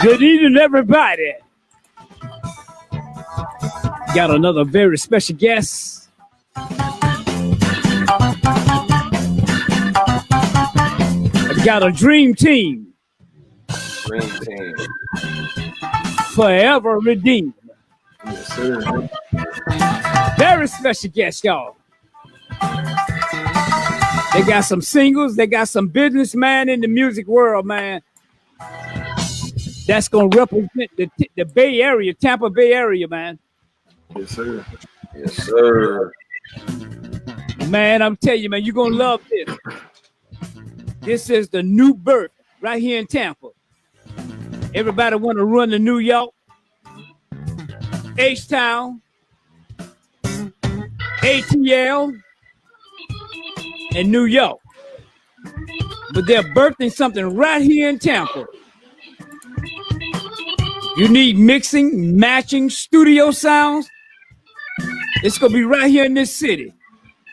Good evening, everybody. Got another very special guest. I got a dream team. Dream team. Forever redeemed. Yes, sir. Very special guest, y'all. They got some singles. They got some businessman in the music world, man. That's gonna represent the Bay Area, Tampa Bay area, man. Yes, sir. Yes, sir. Man, I'm telling you, man, you're gonna love this. This is the new birth right here in Tampa. Everybody want to run to New York, H-Town, ATL, and New York. But they're birthing something right here in Tampa. You need mixing, matching, studio sounds. It's going to be right here in this city.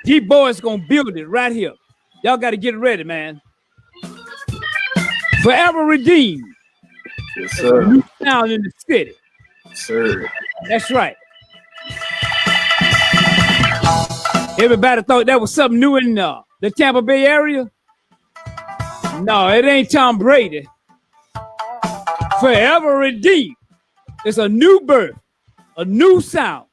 These boys going to build it right here. Y'all got to get ready, man. Forever redeemed. Yes, sir. New sound in the city. Yes, sir. That's right. Everybody thought that was something new in the Tampa Bay area. No, it ain't Tom Brady. Forever redeemed. It's a new birth, a new sound.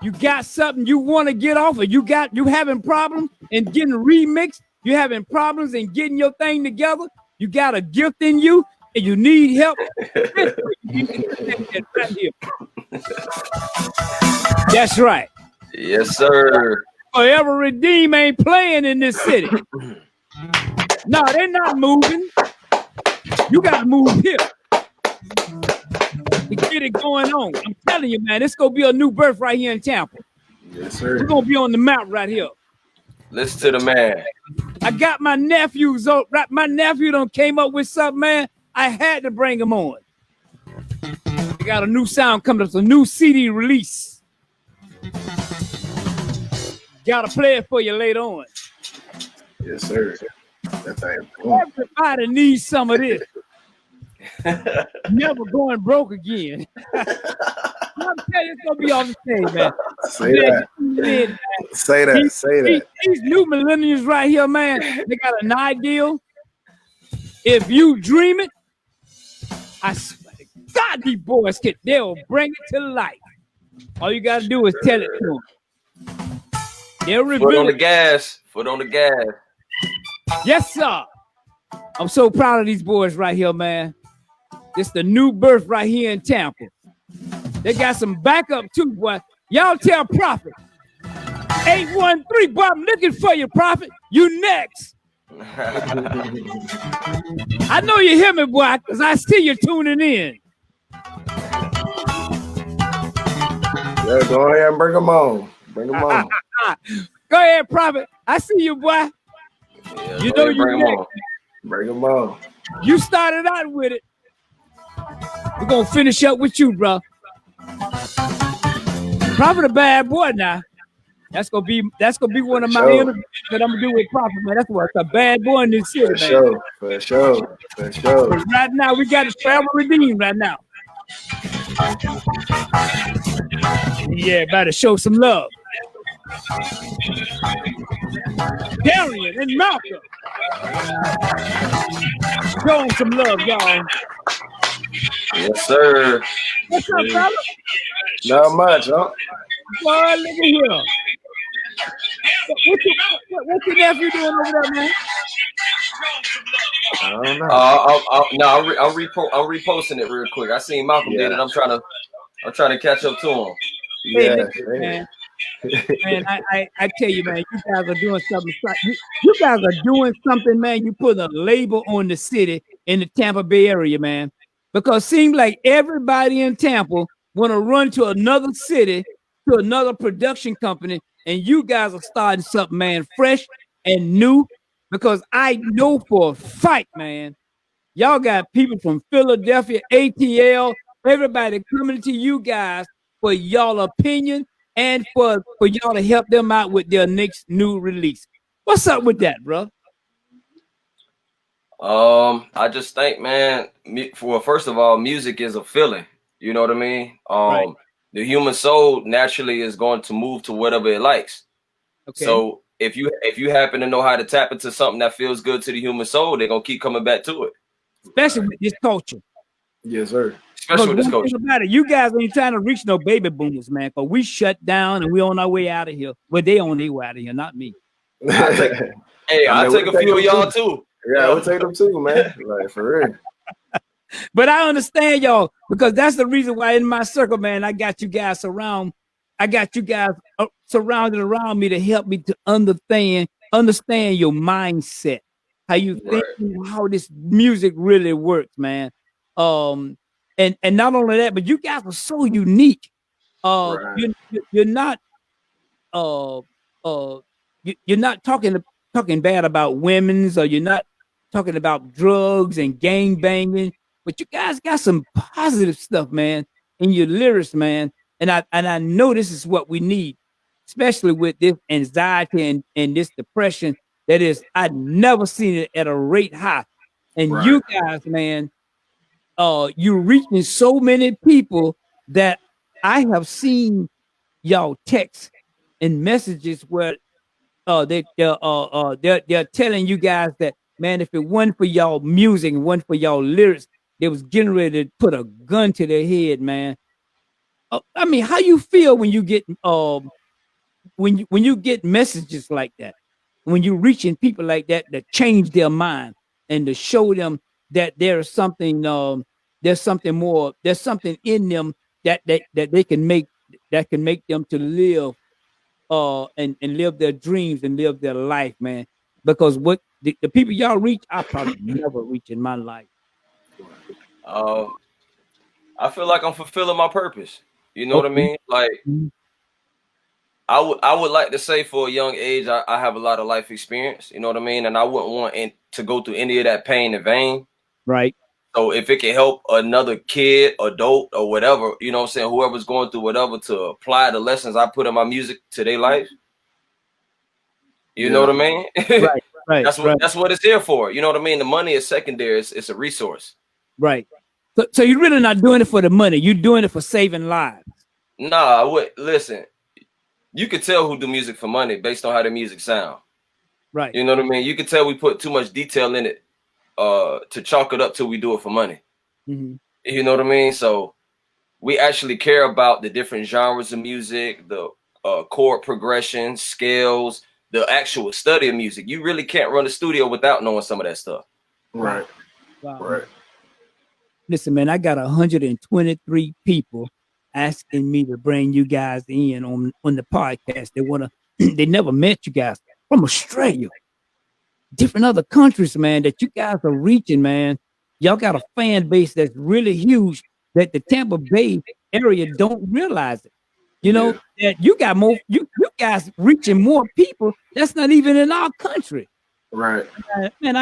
You got something you want to get off of. You having problems in getting remixed. You having problems in getting your thing together. You got a gift in you and you need help. That's right. Yes, sir. Forever redeemed ain't playing in this city. No, they're not moving. You got to move here to get it going on. I'm telling you, man, it's going to be a new birth right here in Tampa. Yes, sir. We're going to be on the map right here. Listen to the man. I got my nephews on. My nephew done came up with something, man. I had to bring him on. They got a new sound coming up. It's a new CD release. Got to play it for you later on. Yes, sir. That's Everybody needs some of this. Never going broke again. I'm telling you, it's gonna be on the stage, man. Say that. Say that. These new millennials right here, man, they got an ideal. If you dream it, I swear to God, these boys they'll bring it to life. All you gotta do is tell it to them. They'll reveal Foot on the gas. Foot on the gas. Yes, sir. I'm so proud of these boys right here, man. It's the new birth right here in Tampa. They got some backup too, boy. Y'all tell Prophet. 813, boy, I'm looking for you, Prophet. You next. I know you hear me, boy, because I see you tuning in. Yeah, go ahead and bring them on. Bring them on. Go ahead, Prophet. I see you, boy. Yeah, you know you next. Bring them on. You started out with it. We're gonna finish up with you, bro. Prophet a bad boy now. That's gonna be one of my interviews that I'm gonna do with Prophet, man. That's what's a bad boy in this city, man. For sure. But right now, we got to forever redeemed right now. Yeah, better show some love. Darian and Malcolm. Show them some love, y'all. Yes, sir. What's up, fella? Not much, huh? Boy, look at here. What your nephew doing over there, man? I don't know. I'm reposting it real quick. I seen Malcolm did it. I'm trying to catch up to him. Hey, Yeah, listen, man. Man, I tell you, man, you guys are doing something. You guys are doing something, man. You put a label on the city in the Tampa Bay area, man. Because it seems like everybody in Tampa want to run to another city, to another production company, and you guys are starting something, man, fresh and new. Because I know for a fact, man, y'all got people from Philadelphia, ATL, everybody coming to you guys for y'all opinion and for y'all to help them out with their next new release. What's up with that, bro? I just think, man, first of all, music is a feeling. You know what I mean? Right. The human soul naturally is going to move to whatever it likes. Okay. So if you happen to know how to tap into something that feels good to the human soul, they're gonna keep coming back to it. Especially with this culture. Yes, sir. Especially with this culture. About it, you guys ain't trying to reach no baby boomers, man. Cause we shut down and we on our way out of here. Well, they on their way out of here, not me. I'll take a few of y'all too. Yeah, we'll take them too, man. Like for real. But I understand y'all because that's the reason why in my circle, man, I got you guys surrounded around me to help me to understand your mindset, how you think, how this music really works, man. And not only that, but you guys are so unique. You're not you're not talking bad about women's, or you're not talking about drugs and gang banging, but you guys got some positive stuff, man, in your lyrics, man. And I know this is what we need, especially with this anxiety and this depression that is, I'd never seen it at a rate high. And you guys, man, you're reaching so many people that I have seen y'all text and messages where they're telling you guys that, man, if it wasn't for y'all music and wasn't for y'all lyrics, they was getting ready to put a gun to their head, man. I mean, how you feel when you get when you get messages like that, when you're reaching people like that change their mind and to show them that there's something more, there's something in them that they can make, that can make them to live and live their dreams and live their life, man. Because what the people y'all reach, I probably never reach in my life. I feel like I'm fulfilling my purpose. You know what I mean? Like, I would like to say for a young age, I have a lot of life experience. You know what I mean? And I wouldn't want to go through any of that pain in vain. Right. So if it can help another kid, adult, or whatever, you know what I'm saying, whoever's going through whatever, to apply the lessons I put in my music to their life. You know what I mean? Right. That's what it's here for. You know what I mean? The money is secondary. It's a resource. Right. So you're really not doing it for the money. You're doing it for saving lives. Nah, listen. You could tell who do music for money based on how the music sound. Right. You know what I mean? You could tell we put too much detail in it to chalk it up till we do it for money. Mm-hmm. You know what I mean? So we actually care about the different genres of music, the chord progression, scales, the actual study of music. You really can't run a studio without knowing some of that stuff. Right. Wow. Right. Listen, man, I got 123 people asking me to bring you guys in on the podcast. They never met you guys from Australia, different other countries, man, that you guys are reaching, man. Y'all got a fan base that's really huge that the Tampa Bay area don't realize it. You know, that you got more, you guys reaching more people that's not even in our country. Right. And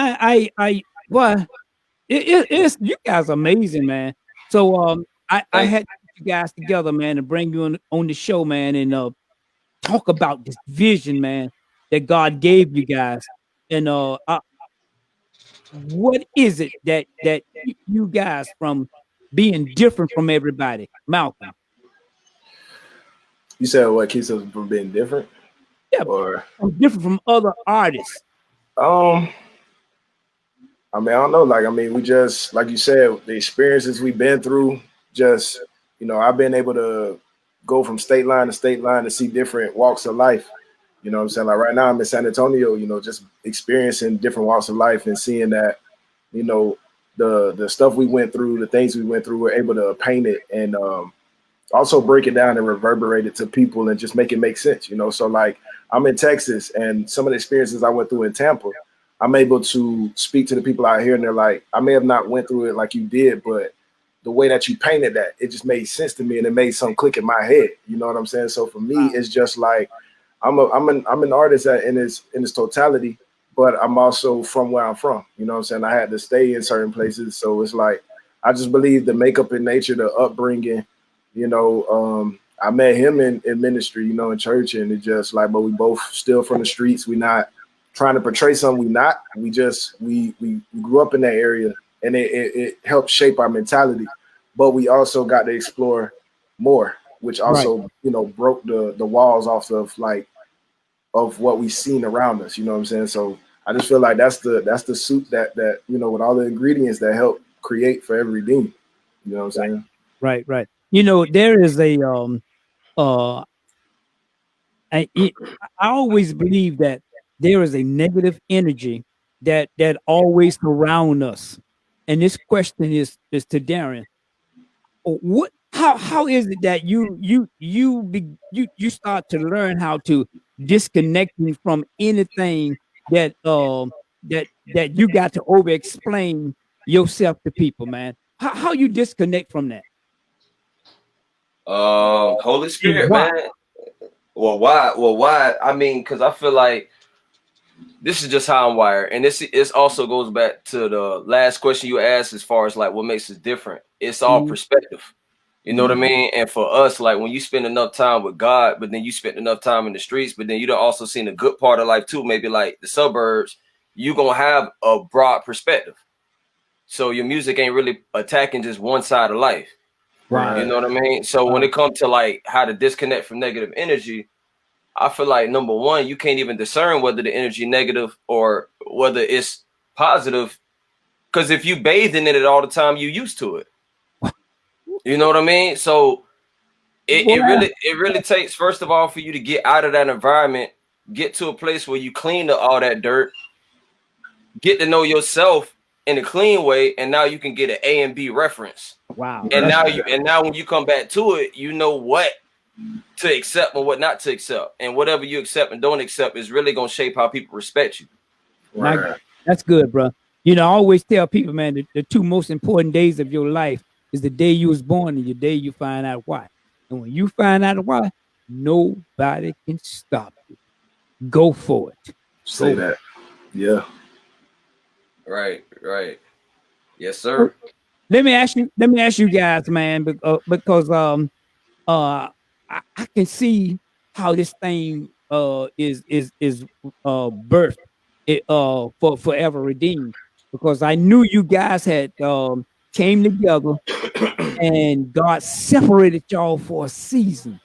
it's you guys are amazing, man. So I had you guys together, man, to bring you on the show, man, and talk about this vision, man, that God gave you guys. And what is it that you guys from being different from everybody, Malcolm? You said what keeps us from being different? Yeah, or different from other artists. I mean, I don't know. Like, I mean, we just, like you said, the experiences we've been through, just, you know, I've been able to go from state line to see different walks of life. You know what I'm saying? Like right now I'm in San Antonio, you know, just experiencing different walks of life and seeing that, you know, the stuff we went through, the things we went through, we're able to paint it and also break it down and reverberate it to people and just make it make sense, you know? So like I'm in Texas and some of the experiences I went through in Tampa, I'm able to speak to the people out here and they're like, I may have not went through it like you did, but the way that you painted that, it just made sense to me and it made something click in my head. You know what I'm saying? So for me, it's just like I'm an artist in its totality, but I'm also from where I'm from. You know what I'm saying? I had to stay in certain places. So it's like I just believe the makeup in nature, the upbringing, you know, I met him in ministry, you know, in church, and it just like, but we both still from the streets. We not trying to portray something we not. We just we grew up in that area and it helped shape our mentality. But we also got to explore more, which also, you know, broke the walls off of like of what we seen around us. You know what I'm saying? So I just feel like that's the soup that you know, with all the ingredients that help create Forever Redeemed. You know what I'm saying? Right. You know, there is a I always believe that there is a negative energy that always surround us. And this question is to Darren. What how is it that you start to learn how to disconnecting from anything that that you got to over explain yourself to people, man? How you disconnect from that? Holy And Spirit, why? man. Well, why? Well, why? I mean, because I feel like this is just how I'm wired, and this also goes back to the last question you asked, as far as like what makes us different. It's all Mhm. perspective. You know what I mean? And for us, like when you spend enough time with God, but then you spend enough time in the streets, but then you don't also seen a good part of life too, maybe like the suburbs, you're gonna have a broad perspective. So your music ain't really attacking just one side of life. You Wow. know what I mean? So when it comes to like how to disconnect from negative energy, I feel like number one, you can't even discern whether the energy negative or whether it's positive. Because if you bathe in it all the time, you used to it. You know what I mean? So it really takes, first of all, for you to get out of that environment, get to a place where you clean all that dirt, get to know yourself in a clean way, and now you can get an A and B reference. Wow. And now when you come back to it, you know what to accept and what not to accept. And whatever you accept and don't accept is really gonna shape how people respect you. My Right. God, that's good, bro. You know, I always tell people, man, the two most important days of your life is the day you was born and the day you find out why. And when you find out why, nobody can stop you. Go for it. Say Go. that. Yeah. Right. Yes, So sir. let me ask you guys, man, because I can see how this thing is birthed it for Forever Redeemed, because I knew you guys had came together and God separated y'all for a season,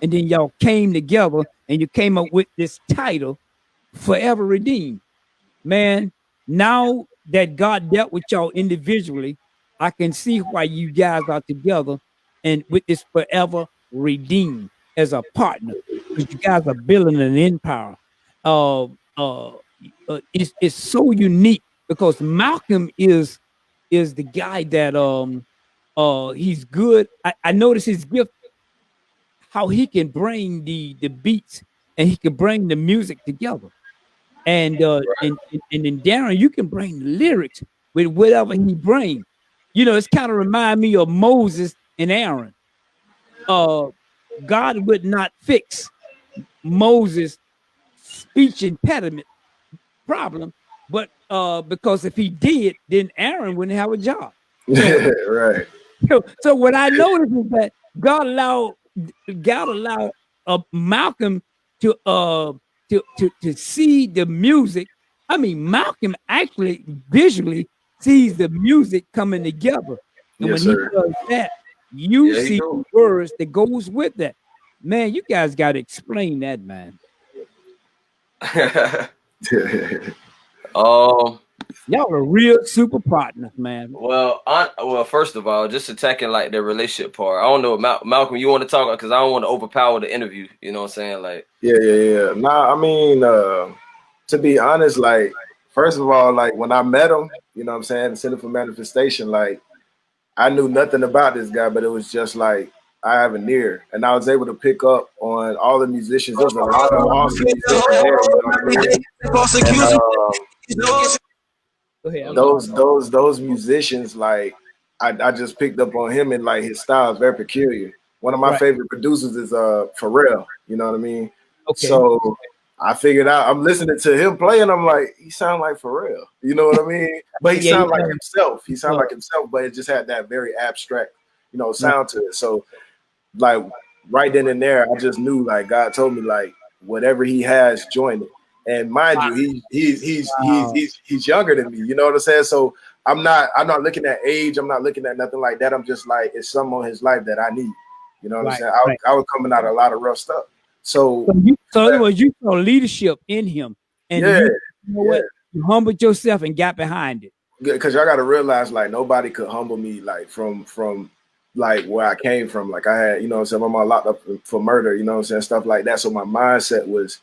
and then y'all came together and you came up with this title, Forever Redeemed. Man, now that God dealt with y'all individually, I can see why you guys are together and with this Forever Redeemed as a partner, because you guys are building an empire. Uh, uh, it's so unique because Malcolm is the guy that he's good. I notice his gift, how he can bring the beats and he can bring the music together. And then Darren, you can bring the lyrics with whatever he brings. You know, it's kind of remind me of Moses and Aaron. Uh, God would not fix Moses' speech impediment problem, but because if he did, then Aaron wouldn't have a job. So, Right. so what I noticed is that God allowed Malcolm to to see the music. I mean, Malcolm actually visually sees the music coming together, and Yes, when he sir. does that, you Yeah, you see the do. words that goes with that. Man, you guys got to explain that, man. um, Y'all are real super partners, man. Well, first of all, just attacking like the relationship part. I don't know, Malcolm, you want to talk because I don't want to overpower the interview. You know what I'm saying? Like, Yeah. Nah, I mean, to be honest, like, first of all, like when I met him, you know what I'm saying, the Center for Manifestation, like I knew nothing about this guy, but it was just like I have an ear, and I was able to pick up on all the musicians. There's a lot of awesome musicians there, you know what I mean? And Go ahead. those musicians, like I just picked up on him, and like his style is very peculiar. One of my Right. favorite producers is Pharrell, you know what I mean? Okay. So I figured out, I'm listening to him play, and I'm like, he sound like Pharrell, you know what I mean? But he Yeah, sound he like does. himself. He sound like himself, but it just had that very abstract, you know, Right. sound to it. So like right then and there, I just knew, like, God told me, like, whatever he has, join it. And mind you, Wow. he's younger than me, you know what I'm saying? So I'm not looking at age, I'm not looking at nothing like that. I'm just like, it's something on his life that I need. You know what I'm Right. saying? Right. I was coming out of a lot of rough stuff. So So it was, you saw leadership in him, and yeah, you know what? You humbled yourself and got behind it. because y'all got to realize, like, nobody could humble me, like, from like where I came from. Like, I had, you know what I'm saying, I'm locked up for murder, you know what I'm saying, stuff like that. So my mindset was,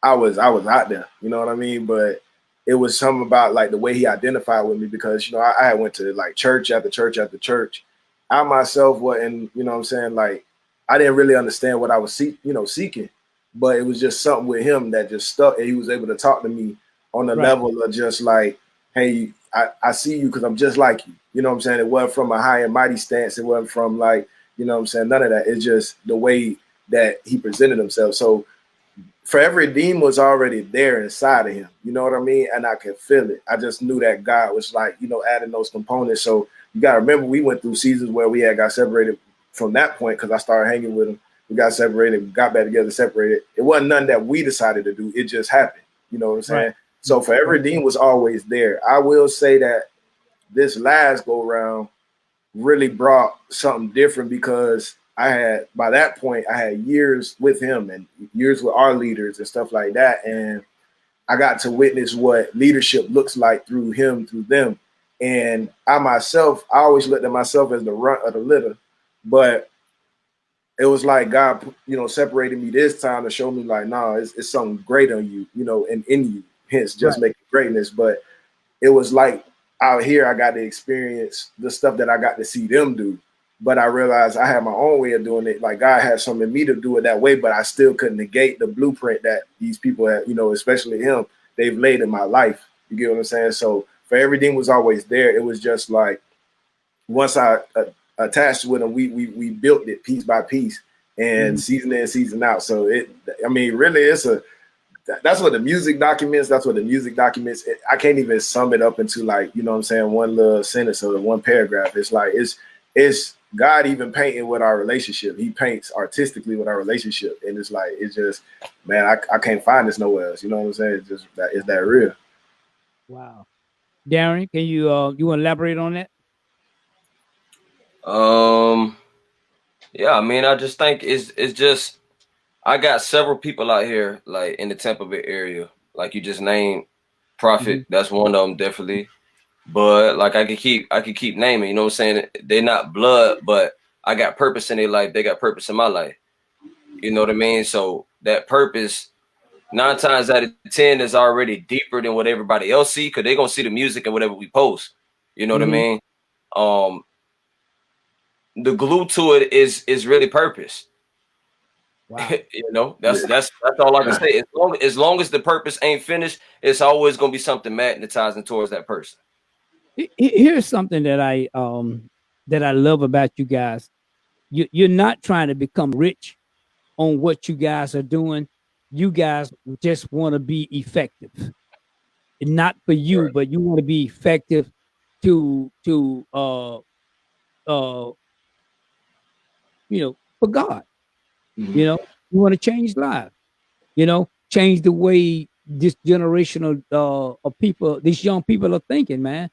I was out there, you know what I mean? But it was something about like the way he identified with me, because, you know, I had went to like church after church after church. I myself wasn't, you know what I'm saying, like I didn't really understand what I was seeking, but it was just something with him that just stuck, and he was able to talk to me on the Right. level of just like, hey, I see you because I'm just like you. You know what I'm saying? It wasn't from a high and mighty stance. It wasn't from like, you know what I'm saying, none of that. It's just the way that he presented himself. So Forever Redeemed was already there inside of him. You know what I mean? And I could feel it. I just knew that God was like, you know, adding those components. So you got to remember, we went through seasons where we had got separated from that point, because I started hanging with him. We got separated, got back together, separated. It wasn't nothing that we decided to do. It just happened. You know what I'm saying? Right. So Forever Redeemed was always there. I will say that this last go round really brought something different, because by that point, I had years with him and years with our leaders and stuff like that. And I got to witness what leadership looks like through him, through them. And I always looked at myself as the runt of the litter, but it was like God, you know, separated me this time to show me like, nah, it's something great on you, you know, and in you, hence just making greatness. But it was like out here, I got to experience the stuff that I got to see them do. But I realized I had my own way of doing it. Like God had something in me to do it that way, but I still couldn't negate the blueprint that these people had, you know, especially him, they've laid in my life. You get what I'm saying? So Forever Redeemed was always there. It was just like, once I attached with him, we built it piece by piece, and season in, season out. So really, that's what the music documents. I can't even sum it up into, like, you know what I'm saying, one little sentence or one paragraph. It's like, it's God even painting with our relationship. He paints artistically with our relationship. And it's like, it's just, man, I can't find this nowhere else. You know what I'm saying? It's just it's that real. Wow. Darren, can you want to elaborate on that? Yeah, I mean, I just think it's just, I got several people out here like in the Tampa Bay area, like you just named Prophet. That's one of them, definitely. But like I could keep naming, you know what I'm saying? They're not blood, but I got purpose in their life. They got purpose in my life. You know what I mean? So that purpose, 9 times out of 10, is already deeper than what everybody else see, because they're gonna see the music and whatever we post. You know what I mean? The glue to it is really purpose. Wow. You know, that's all I can say. As long as the purpose ain't finished, it's always gonna be something magnetizing towards that person. Here's something that I love about you guys. You're not trying to become rich on what you guys are doing. You guys just want to be effective. And not for you, but you want to be effective to for God. You know, you want to change lives, change the way this generational of people, these young people are thinking, man.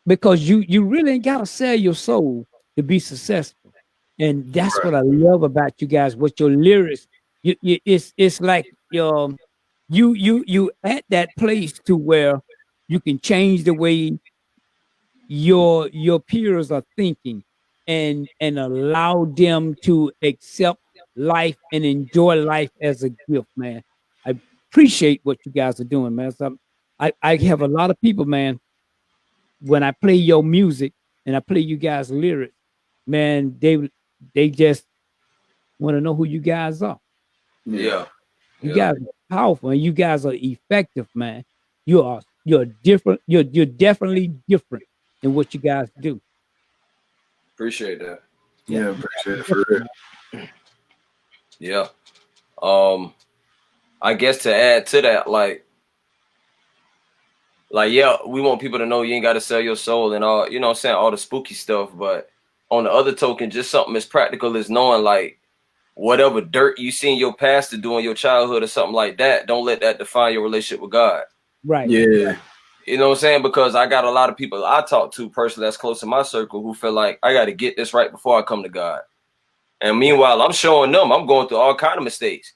Because you really ain't gotta sell your soul to be successful. And that's what I love about you guys, what your lyrics, it's like you at that place to where you can change the way your peers are thinking and allow them to accept life and enjoy life as a gift, man. I appreciate what you guys are doing, man. So I have a lot of people, man, when I play your music and I play you guys lyrics, man, they just want to know who you guys are. Yeah. You guys are powerful and you guys are effective, man. You're different. You're definitely different in what you guys do. Appreciate that. Yeah, appreciate it for real. Yeah. I guess to add to that, like, yeah, we want people to know you ain't got to sell your soul and all, you know what I'm saying, all the spooky stuff. But on the other token, just something as practical as knowing, like, whatever dirt you seen your pastor do in your childhood or something like that, don't let that define your relationship with God. Right. Yeah. You know what I'm saying? Because I got a lot of people I talk to personally that's close to my circle who feel like I got to get this right before I come to God. And meanwhile, I'm showing them I'm going through all kind of mistakes,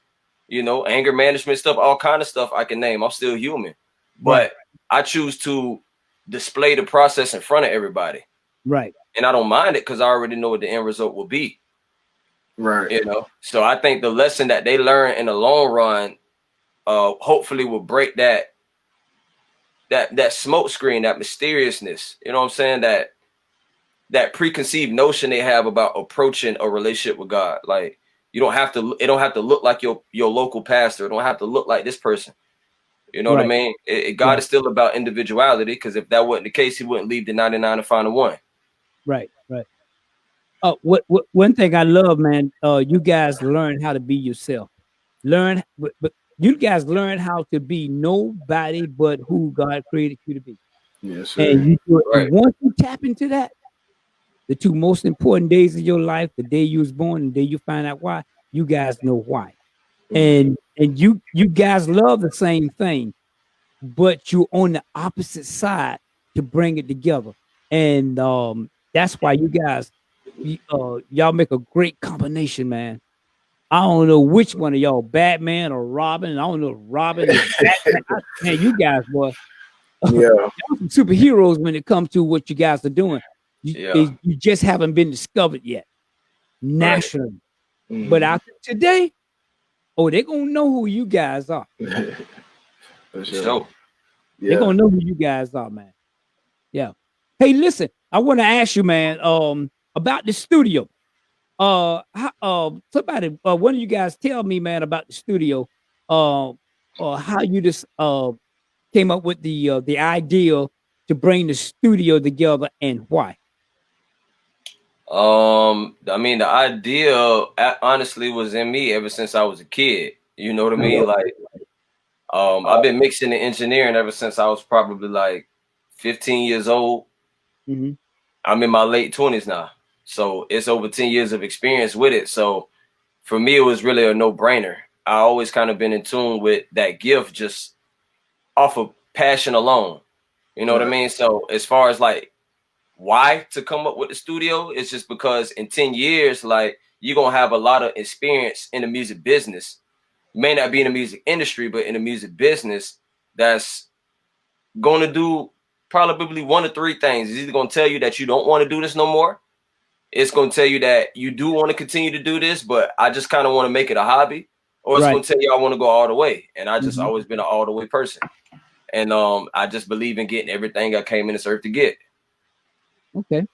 you know, anger management stuff, all kind of stuff I can name. I'm still human, but I choose to display the process in front of everybody. Right. And I don't mind it because I already know what the end result will be. Right. You know, so I think the lesson that they learn in the long run, hopefully will break that smoke screen, that mysteriousness, you know what I'm saying? That preconceived notion they have about approaching a relationship with God. Like, it don't have to look like your local pastor. It don't have to look like this person. You know what I mean? God is still about individuality, because if that wasn't the case, he wouldn't leave the 99 to find the one. Right. Oh, what one thing I love, man, you guys learn how to be yourself. But you guys learn how to be nobody but who God created you to be. Yes, sir. And you do it. And once you tap into that, the two most important days of your life, the day you was born and the day you find out why, you guys know why. And you guys love the same thing, but you're on the opposite side to bring it together. And that's why you guys y'all make a great combination, man. I don't know which one of y'all, Batman or Robin. I don't know if Robin is Batman. Man, you guys were superheroes when it comes to what you guys are doing. You just haven't been discovered yet nationally. Right. But after today, they're gonna know who you guys are. For sure. They're gonna know who you guys are, man. Yeah. Hey, listen, I want to ask you, man, about the studio. Somebody, one of you guys tell me, man, about the studio, or how you just came up with the idea to bring the studio together and why. I mean, the idea honestly was in me ever since I was a kid. You know what I mean? Like, I've been mixing and engineering ever since I was probably like 15 years old. Mm-hmm. I'm in my late 20s now. So it's over 10 years of experience with it. So for me, it was really a no-brainer. I always kind of been in tune with that gift just off of passion alone. You know what I mean? So as far as like why to come up with the studio, it's just because in 10 years, like, you're going to have a lot of experience in the music business. You may not be in the music industry, but in the music business, that's going to do probably one of three things. It's either going to tell you that you don't want to do this no more. It's going to tell you that you do want to continue to do this, but I just kind of want to make it a hobby. Or it's going to tell you I want to go all the way. And I just always been an all the way person. And I just believe in getting everything I came in this earth to get. Okay.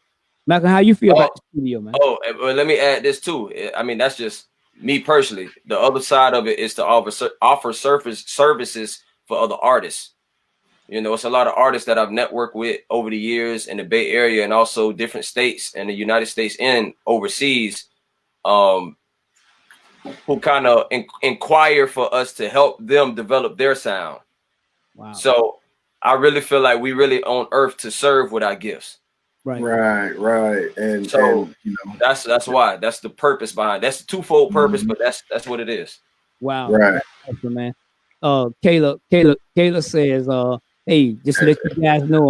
Malcolm, how you feel about the studio, man? Well, let me add this too. I mean, that's just me personally. The other side of it is to offer services for other artists. You know, it's a lot of artists that I've networked with over the years in the Bay Area and also different states in the United States and overseas, who kind of inquire for us to help them develop their sound. Wow. So I really feel like we really on earth to serve with our gifts. Right. And so and, you know, that's why. That's the purpose behind. That's a twofold purpose, but that's what it is. Wow. Right. Awesome, man. Kayla says, hey, just to let you guys know,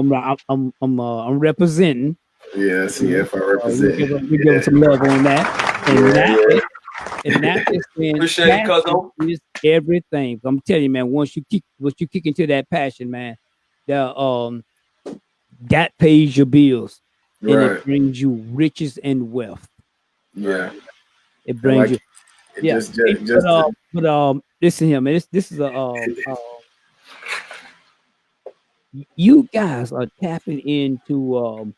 I'm representing. Yeah, CF, I represent. We give some love on that. And And that is Appreciate it, cousin. is everything. I'm telling you, man. Once you kick into that passion, man, the that pays your bills, and Right. it brings you riches and wealth. Yeah. It brings you. It Yeah. But listen here, man. This is you guys are tapping into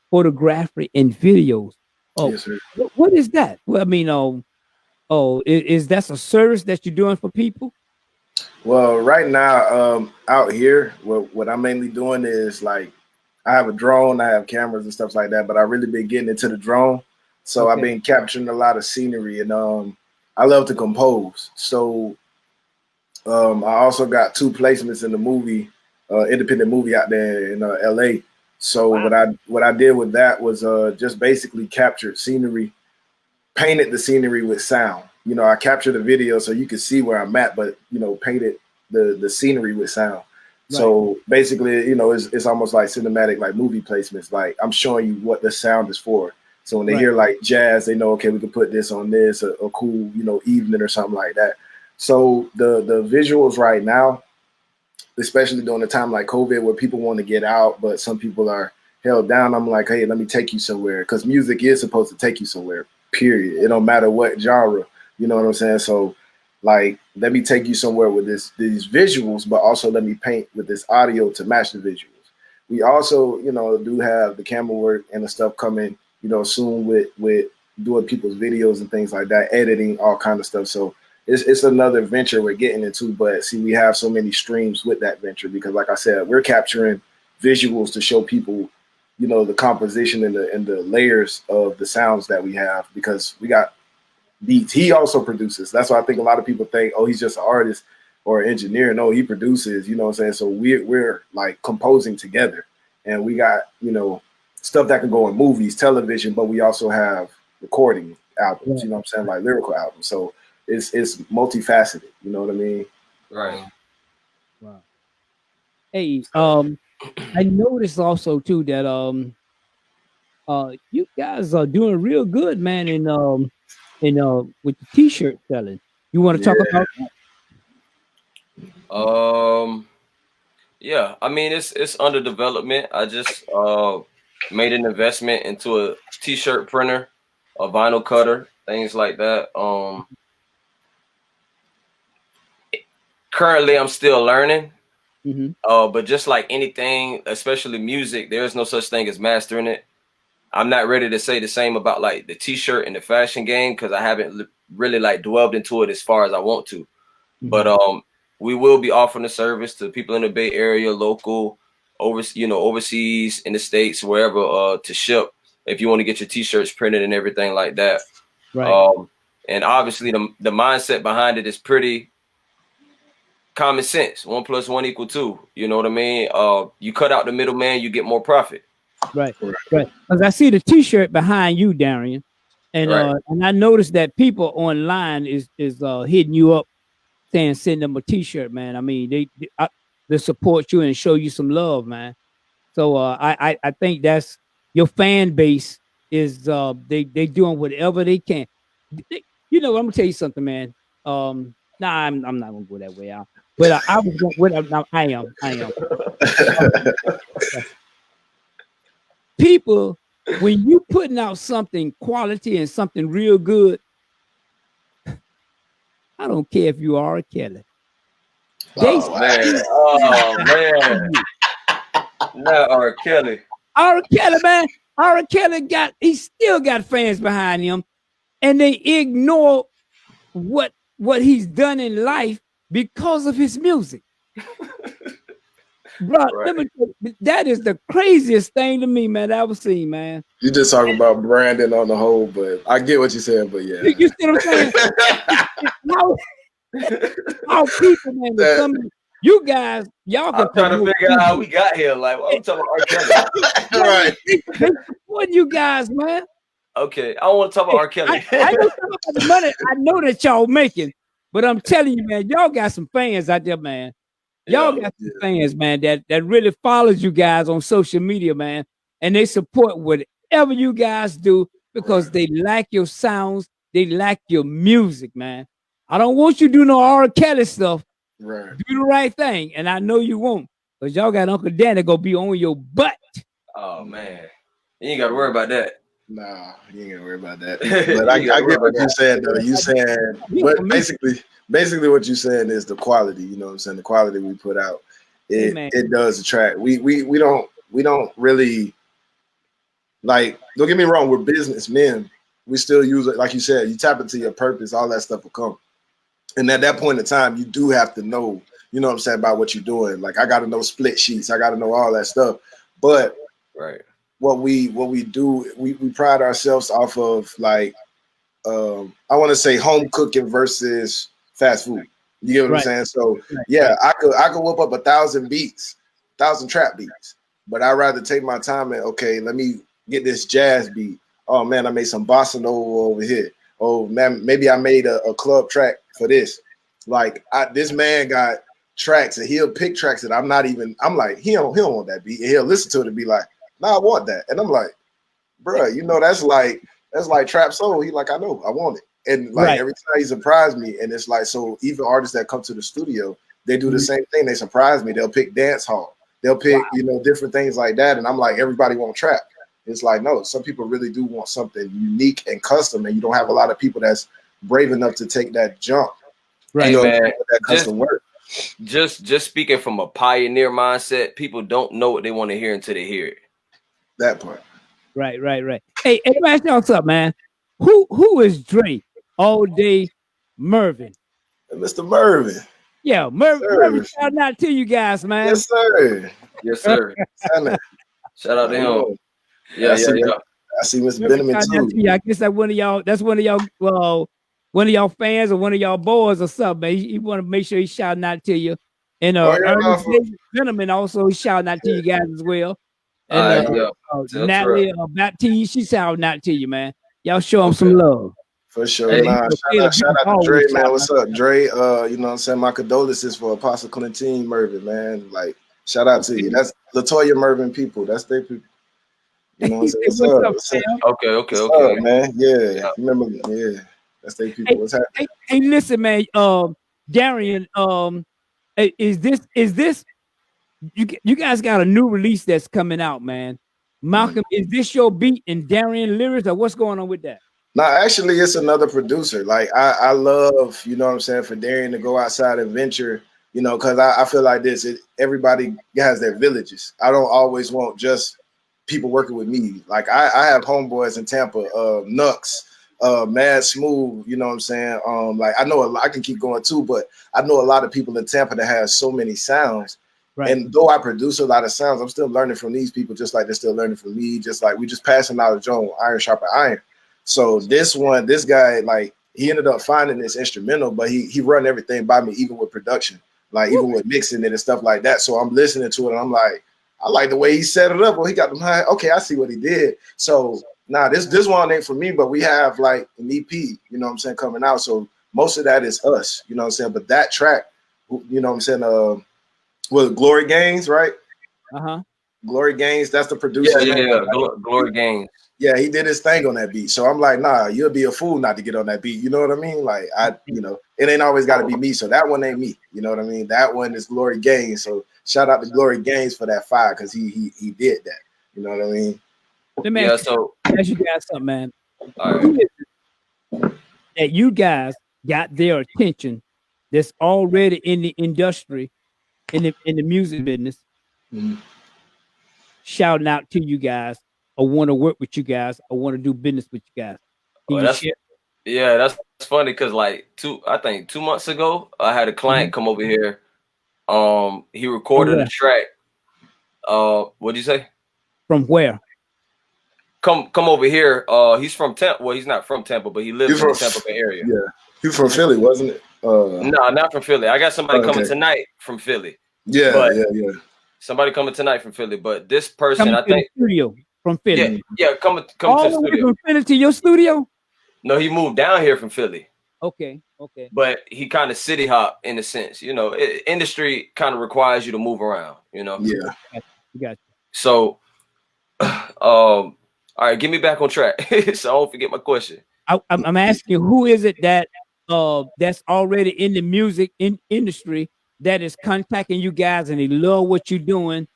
photography and videos. Oh, yes, sir. what is that? Well, I mean, is that a service that you're doing for people? Well, right now, out here, what I'm mainly doing is like I have a drone, I have cameras and stuff like that, but I really been getting into the drone. So I've been capturing a lot of scenery, and I love to compose. So I also got 2 placements in the movie, independent movie out there in LA. So what I did with that was just basically captured scenery, painted the scenery with sound. You know, I captured the video so you can see where I'm at, but you know, painted the scenery with sound. Right. So basically, you know, it's almost like cinematic, like movie placements. Like I'm showing you what the sound is for. So when they hear like jazz, they know, okay, we can put this on this, a cool, you know, evening or something like that. So the visuals right now, especially during a time like COVID where people want to get out, but some people are held down, I'm like, hey, let me take you somewhere, because music is supposed to take you somewhere, period. It don't matter what genre, you know what I'm saying? So like, let me take you somewhere with these visuals, but also let me paint with this audio to match the visuals. We also, you know, do have the camera work and the stuff coming, you know, soon with doing people's videos and things like that, editing, all kind of stuff. So it's another venture we're getting into, but see, we have so many streams with that venture because, like I said, we're capturing visuals to show people, you know, the composition and the layers of the sounds that we have, because we got beats. He also produces. That's why I think a lot of people think, oh, he's just an artist or an engineer. No, he produces, you know what I'm saying? So we're like composing together, and we got, you know, stuff that can go in movies, television, but we also have recording albums, you know what I'm saying, like lyrical albums. So it's multifaceted, you know what I mean? Right. Wow. Hey, I noticed also too that you guys are doing real good, man, in with the t-shirt selling. You want to talk about that? Yeah, I mean it's under development. I just made an investment into a t-shirt printer, a vinyl cutter, things like that. Currently I'm still learning. But just like anything, especially music, there's no such thing as mastering it. I'm not ready to say the same about like the t-shirt and the fashion game, because I haven't really like dwelled into it as far as I want to. But we will be offering a service to people in the Bay Area, local, overseas, in the States, wherever, to ship if you want to get your t-shirts printed and everything like that. Right. And obviously the mindset behind it is pretty common sense. 1 + 1 = 2. You know what I mean? You cut out the middleman, you get more profit. Right. Because I see the t-shirt behind you, Darian, and and I noticed that people online is hitting you up, saying send them a t-shirt, man. I mean, they support you and show you some love, man. So I think that's your fan base is they doing whatever they can. You know, I'm gonna tell you something, man. Nah, I'm not gonna go that way out. But I was going. I am. People, when you putting out something quality and something real good, I don't care if you are a Kelly. Man. Not R. Kelly. R. Kelly, man. R. Kelly he still got fans behind him, and they ignore what he's done in life because of his music. Bro, that is the craziest thing to me, man, I ever seen, man. You just talking about branding on the whole, but I get what you're saying, but yeah. You see what I'm saying? how people, man, you guys, y'all can. I'm trying to figure out how we got here. Like, what I'm talking about R. Kelly. Right. They support you guys, man. Okay, I don't want to talk about R. Kelly. I know some of the money I know that y'all making, but I'm telling you, man, y'all got some fans out there, man. Y'all got some fans, man, that really follows you guys on social media, man, and they support whatever you guys do because they like your sounds they like your music, man. I don't want you to do no R. Kelly stuff. Right. Do the right thing, and I know you won't, because y'all got Uncle Danny gonna be on your butt. Oh man, you ain't got to worry about that. Nah, you ain't gotta worry about that. But I get what you said though. You said, but basically what you saying is the quality. You know what I'm saying? The quality we put out, it does attract. We don't really, like. Don't get me wrong. We're businessmen. We still use it, like you said. You tap into your purpose. All that stuff will come. And at that point in time, you do have to know. You know what I'm saying about what you're doing. Like I got to know split sheets. I got to know all that stuff. But right. What we do, we pride ourselves off of, like, I want to say home cooking versus fast food. You get what I'm saying? So yeah, I could whip up 1,000 beats, 1,000 trap beats, but I'd rather take my time and, okay, let me get this jazz beat. Oh man, I made some bossa nova over here. Oh man, maybe I made a club track for this. Like this man got tracks and he'll pick tracks that I'm like, he don't want that beat. And he'll listen to it and be like, nah, I want that. And I'm like, bro, you know, that's like trap soul. He like, I know, I want it. And like every time he surprised me, and it's like, so even artists that come to the studio, they do the same thing. They surprise me. They'll pick dance hall. They'll pick, you know, different things like that. And I'm like, everybody want trap. It's like, no, some people really do want something unique and custom, and you don't have a lot of people that's brave enough to take that jump. Right, you know, man. That custom work. Just speaking from a pioneer mindset, people don't know what they want to hear until they hear it. That part. Right. Hey, man, what's up, man? Who is Dre? All Day Mervin. Mr. Mervin. Yeah, Mervin, shout out to you guys, man. Yes, sir. Yes, sir. Shout out to him. Yeah. I see Mr. Benjamin too. I guess that's one of y'all fans or one of y'all boys or something, man. He want to make sure he's shouting out to you. And Benjamin also shouting out to you guys as well. And Natalie Baptiste, she's shouting out to you, man. Y'all show him some love. For sure. Hey, shout out to Dre, man. What's up, Dre? You know what I'm saying? My condolences for Apostle Clementine Mervin, man. Like, shout out to you. That's Latoya Mervin people. That's their people. You know what I'm saying? What's up? Okay. Man. Yeah. Remember, yeah. That's their people. What's happening? Hey, listen, man. Darian, is this you guys got a new release that's coming out, man? Malcolm, is this your beat and Darian lyrics, or what's going on with that? No, actually, it's another producer. Like I love, you know what I'm saying, for Darian to go outside and venture, you know, because I feel like this. Everybody has their villages. I don't always want just people working with me. Like I have homeboys in Tampa, Nux, Mad Smooth, you know what I'm saying? Like I know I can keep going too, but I know a lot of people in Tampa that have so many sounds. Right. And though I produce a lot of sounds, I'm still learning from these people, just like they're still learning from me. Just like we just passing knowledge on iron sharpen iron. So this guy, like he ended up finding this instrumental, but he run everything by me, even with production, like even with mixing it and stuff like that. So I'm listening to it and I'm like, I like the way he set it up. Well, he got them high. Okay, I see what he did. So now this one ain't for me, but we have like an EP, you know what I'm saying, coming out. So most of that is us, you know what I'm saying. But that track, you know what I'm saying, well, Glory Gaines, right? Glory Gaines, that's the producer. Yeah. Glory Gaines. Yeah, he did his thing on that beat. So I'm like, nah, you'll be a fool not to get on that beat. You know what I mean? Like you know, it ain't always gotta be me. So that one ain't me. You know what I mean? That one is Glory Gaines. So shout out to Glory Gaines for that fire, because he did that. You know what I mean? So ask you guys something, man. That you guys got their attention that's already in the industry, in the music business, shouting out to you guys. I want to work with you guys. I want to do business with you guys. That's funny because like 2 months ago, I had a client come over here. He recorded a track. What'd you say? From where? Come over here. He's from Tampa. Well, he's not from Tampa, but he lives in the Tampa Bay area. Yeah, he's from Philly, wasn't it? No, not from Philly. I got somebody coming tonight from Philly. Yeah. Somebody coming tonight from Philly, but this person, I think, studio from Philly. Yeah, come to the studio. From Philly to your studio? No, he moved down here from Philly. Okay. But he kind of city hop in a sense, you know. Industry kind of requires you to move around, you know. Yeah, you got you. So, all right, get me back on track, so I don't forget my question. I'm asking you, who is it that that's already in the music industry that is contacting you guys and they love what you're doing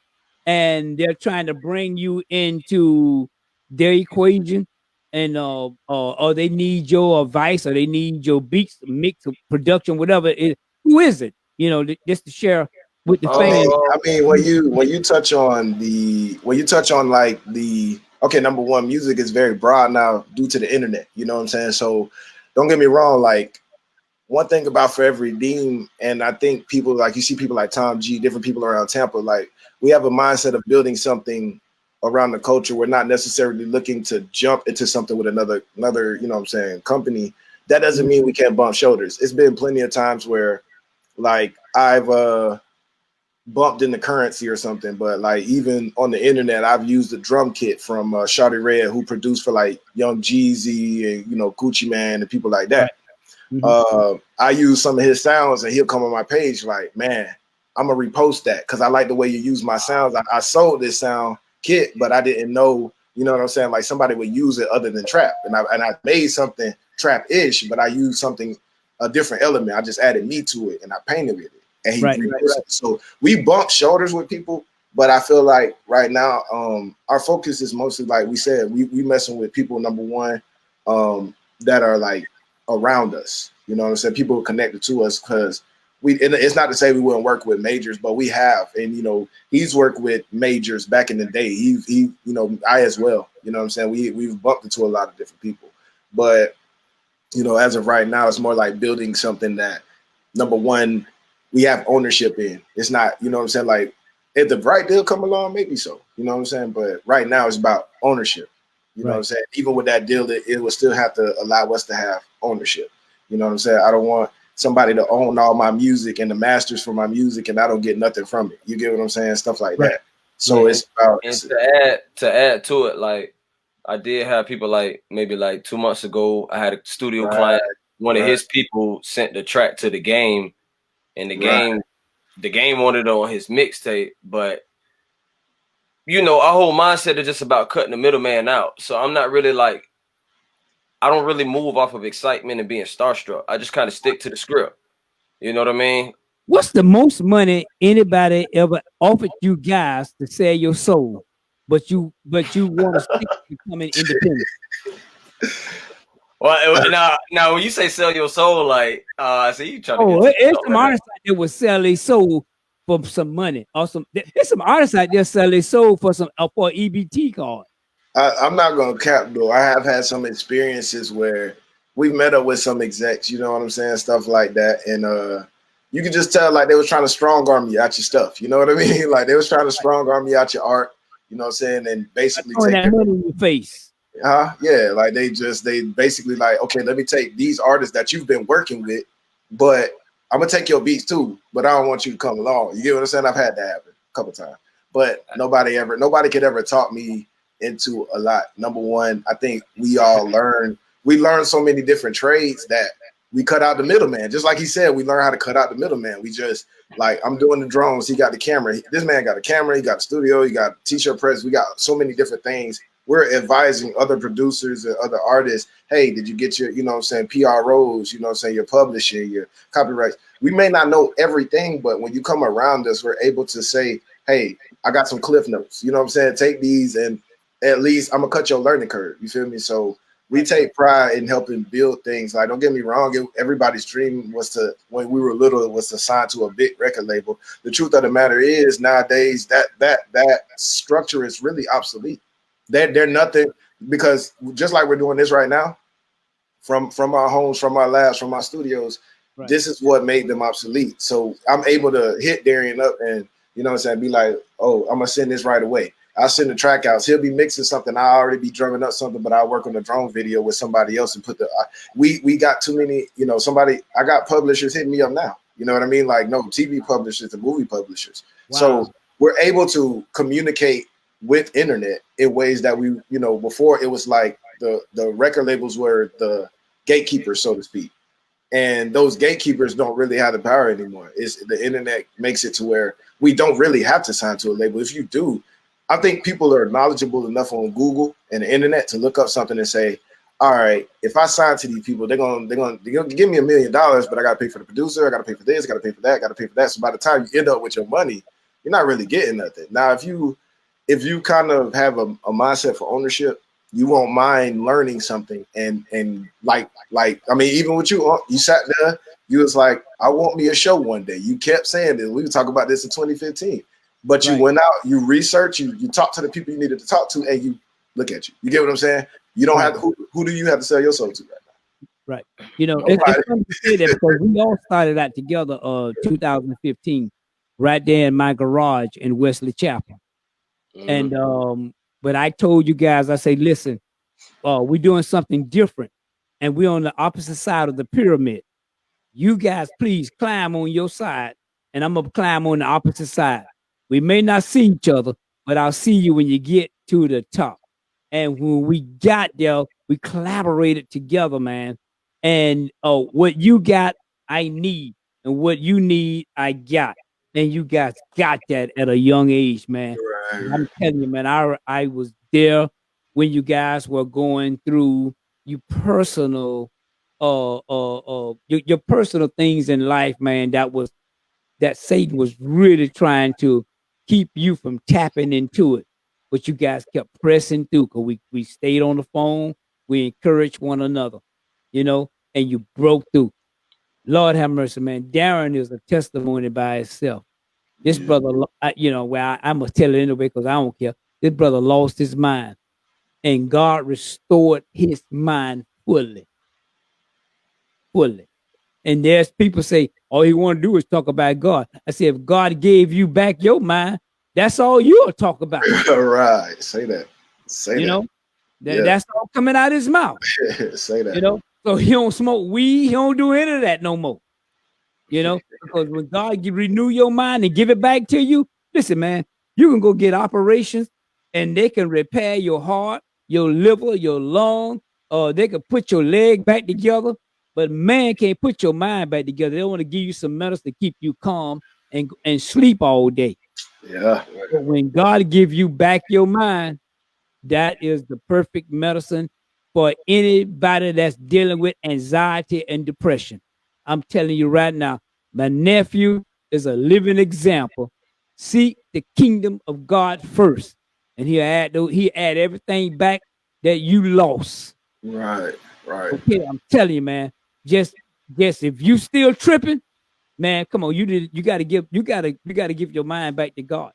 and they're trying to bring you into their equation and or they need your advice or they need your beats mix production, whatever it is. Who is it? You know, just to share with the fans. I mean, when you touch on like the okay, number one, music is very broad now due to the internet. You know what I'm saying? So don't get me wrong, like one thing about Forever Redeem, and I think people like you see people like Tom G, different people around Tampa, like we have a mindset of building something around the culture. We're not necessarily looking to jump into something with another, you know what I'm saying, company. That doesn't mean we can't bump shoulders. It's been plenty of times where like I've bumped into Currency or something, but like even on the internet, I've used the drum kit from Shawty Red, who produced for like Young Jeezy and, you know, Gucci Man and people like that. I use some of his sounds and he'll come on my page like, man, I'm gonna repost that because I like the way you use my sounds. I sold this sound kit, but I didn't know, you know what I'm saying? Like somebody would use it other than trap. And I made something trap-ish, but I used something, a different element. I just added me to it and I painted with it. And he reposted it. So we bump shoulders with people, but I feel like right now, our focus is mostly like we said, we messing with people, number one, that are like around us. You know what I'm saying? People connected to us because it's not to say we wouldn't work with majors, but we have. And, you know, he's worked with majors back in the day. He you know, I as well. You know what I'm saying? We've bumped into a lot of different people. But, you know, as of right now, it's more like building something that, number one, we have ownership in. It's not, you know what I'm saying? Like, if the right deal come along, maybe so. You know what I'm saying? But right now, it's about ownership. You know what I'm saying? Even with that deal, it will still have to allow us to have ownership. You know what I'm saying? I don't want somebody to own all my music and the masters for my music and I don't get nothing from it. You get what I'm saying? Stuff like that. So it's about, and to add to it, like I did have people like maybe like 2 months ago, I had a studio client, one of his people sent the track to the game and the game wanted it on his mixtape, but you know, our whole mindset is just about cutting the middleman out. So I'm not really like, I don't really move off of excitement and being starstruck. I just kind of stick to the script. You know what I mean? What's the most money anybody ever offered you guys to sell your soul, but you want to stick to becoming independent? Well, now when you say sell your soul, like I see you trying to. Oh, it's some artists out there will sell their soul for some money. Or there's some artists out there sell their soul for some for EBT card. I'm not gonna cap though. I have had some experiences where we've met up with some execs, you know what I'm saying, stuff like that, and you can just tell like they was trying to strong arm you out your stuff. You know what I mean? Like they was trying to strong arm you out your art. You know what I'm saying? And basically take that money in your face. Yeah, like they basically like, okay, let me take these artists that you've been working with, but I'm gonna take your beats too, but I don't want you to come along. You get what I'm saying? I've had that happen a couple times, but nobody could ever talk me into a lot. Number one, I think we learn so many different trades that we cut out the middleman. Just like he said, we learn how to cut out the middleman. We just like, I'm doing the drones. He got the camera. This man got a camera. He got a studio. He got t-shirt press. We got so many different things. We're advising other producers and other artists. Hey, did you get your, you know what I'm saying, PROs, you know what I'm saying, your publishing, your copyrights. We may not know everything, but when you come around us, we're able to say, hey, I got some cliff notes. You know what I'm saying? Take these and at least I'm gonna cut your learning curve. You feel me? So we take pride in helping build things. Like, don't get me wrong, everybody's dream was to, when we were little, was to sign to a big record label. The truth of the matter is nowadays that structure is really obsolete. They're nothing, because just like we're doing this right now, from our homes, from our labs, from our studios, this is what made them obsolete. So I'm able to hit Darian up and, you know what I'm saying, be like, oh, I'm gonna send this right away. I'll send the track out. He'll be mixing something. I'll already be drumming up something, but I'll work on the drone video with somebody else and put the, we got too many, you know, I got publishers hitting me up now. You know what I mean? Like, no, TV publishers and movie publishers. Wow. So we're able to communicate with internet in ways that we, you know, before it was like the record labels were the gatekeepers, so to speak. And those gatekeepers don't really have the power anymore. It's the internet makes it to where we don't really have to sign to a label. If you do, I think people are knowledgeable enough on Google and the internet to look up something and say, all right, if I sign to these people, they're gonna give me $1 million, but I gotta pay for the producer, I gotta pay for this, I gotta pay for that, gotta pay for that. So by the time you end up with your money, you're not really getting nothing. Now, if you kind of have a mindset for ownership, you won't mind learning something. And like I mean, even with you sat there, you was like, I want me a show one day. You kept saying this. We were talking about this in 2015. But you went out, you research, you talked to the people you needed to talk to, and you look at you. You get what I'm saying? You don't have who do you have to sell your soul to right now? Right. You know, it's funny to say that because we all started out together 2015, right there in my garage in Wesley Chapel. And but I told you guys, I say, listen, we're doing something different, and we're on the opposite side of the pyramid. You guys, please climb on your side, and I'm gonna climb on the opposite side. We may not see each other, but I'll see you when you get to the top. And when we got there, we collaborated together, man. And what you got, I need, and what you need, I got. And you guys got that at a young age, man. Right. I'm telling you, man, I was there when you guys were going through your personal your personal things in life, man. That Satan was really trying to keep you from tapping into it. But you guys kept pressing through because we stayed on the phone. We encouraged one another, you know, and you broke through. Lord have mercy, man. Darren is a testimony by itself. This brother, you know, well, I'm going to tell it anyway because I don't care. This brother lost his mind, and God restored his mind fully. Fully. And there's people say, all you want to do is talk about God. I said, if God gave you back your mind, that's all you'll talk about. Right. Say that. Say you that. know, that's all coming out of his mouth. Say that. You know, so he don't smoke weed. He don't do any of that no more. You know, because when God renew your mind and give it back to you, listen, man, you can go get operations and they can repair your heart, your liver, your lung, or they can put your leg back together. But man can't put your mind back together. They want to give you some medicine to keep you calm and sleep all day. Yeah. But when God give you back your mind, that is the perfect medicine for anybody that's dealing with anxiety and depression. I'm telling you right now, my nephew is a living example. Seek the kingdom of God first, and he'll add everything back that you lost. Right. Right. Okay, I'm telling you, man. Just if you still tripping, man, come on. You gotta give your mind back to God.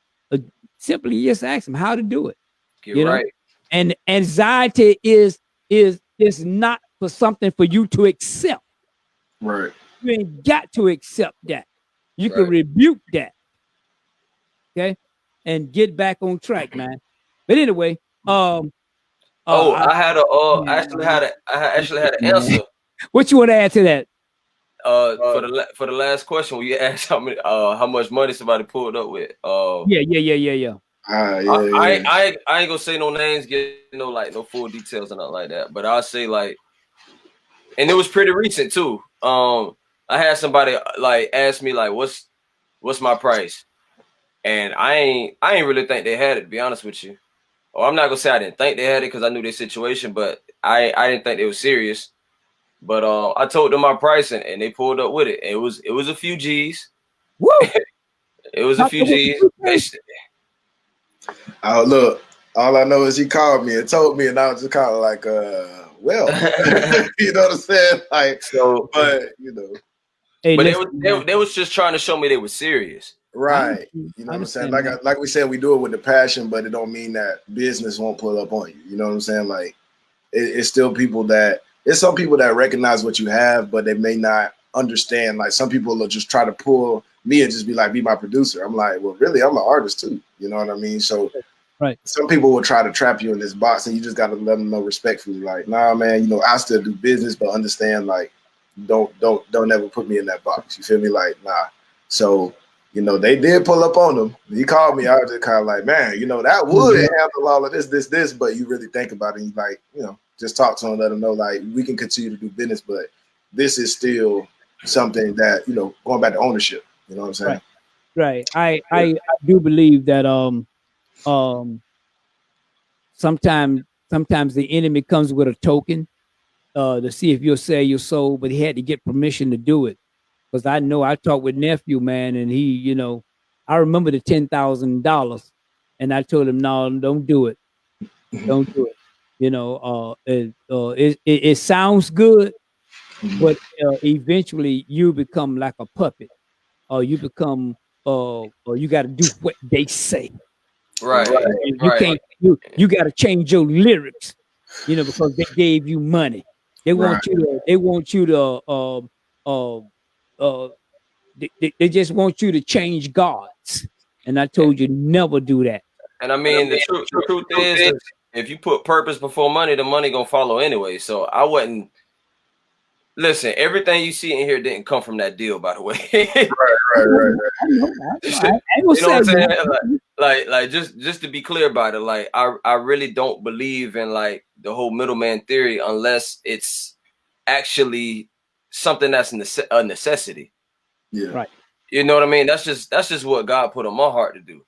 Simply just ask him how to do it. Get right. And anxiety is not for something for you to accept. Right. You ain't got to accept that. You can rebuke that. Okay, and get back on track, man. But anyway, I actually had an answer. What you want to add to that? For the last question, when you asked how much money somebody pulled up with. Yeah. I ain't gonna say no names, get no full details or nothing like that. But I'll say and it was pretty recent too. I had somebody ask me what's my price, and I ain't really think they had it, to be honest with you. Or I'm not gonna say I didn't think they had it because I knew their situation, but I didn't think they was serious. But I told them my price and they pulled up with it. It was a few G's. Woo! It was a few G's. Oh, look, all I know is he called me and told me, and I was just kind of like, well, you know what I'm saying? Like, so, but you know. Hey, but they was just trying to show me they were serious. Right. You know what I'm saying? Like we said, we do it with the passion, but it don't mean that business won't pull up on you. You know what I'm saying? Like, it's still people that, there's some people that recognize what you have, but they may not understand. Like, some people will just try to pull me and just be like, be my producer. I'm like, well, really, I'm an artist too. You know what I mean? So some people will try to trap you in this box, and you just got to let them know respectfully, like, nah, man, you know, I still do business, but understand, like, don't ever put me in that box. You feel me? Like, nah. So, you know, they did pull up on him. He called me. I was just kind of like, man, you know, that would handle all of this, but you really think about it, and you like, you know, just talk to him, let him know, like, we can continue to do business, but this is still something that, you know, going back to ownership. You know what I'm saying? Right. I do believe that sometimes the enemy comes with a token, to see if you'll sell your soul, but he had to get permission to do it. Because I know I talked with nephew, man, and he, you know, I remember the $10,000, and I told him, no, don't do it, don't do it. You know, it sounds good, but eventually you become like a puppet, or you become, or you got to do what they say. Right. You can't. You got to change your lyrics, you know, because they gave you money. They want you to. They want you to. They just want you to change gods. And I told you never do that. And I mean, the truth is, if you put purpose before money, the money gonna follow anyway. So I wouldn't listen. Everything you see in here didn't come from that deal, by the way. Right. I You know what I'm saying? Like just to be clear about it, like I really don't believe in like the whole middleman theory unless it's actually something that's a necessity. Yeah. Right. You know what I mean? That's just what God put on my heart to do.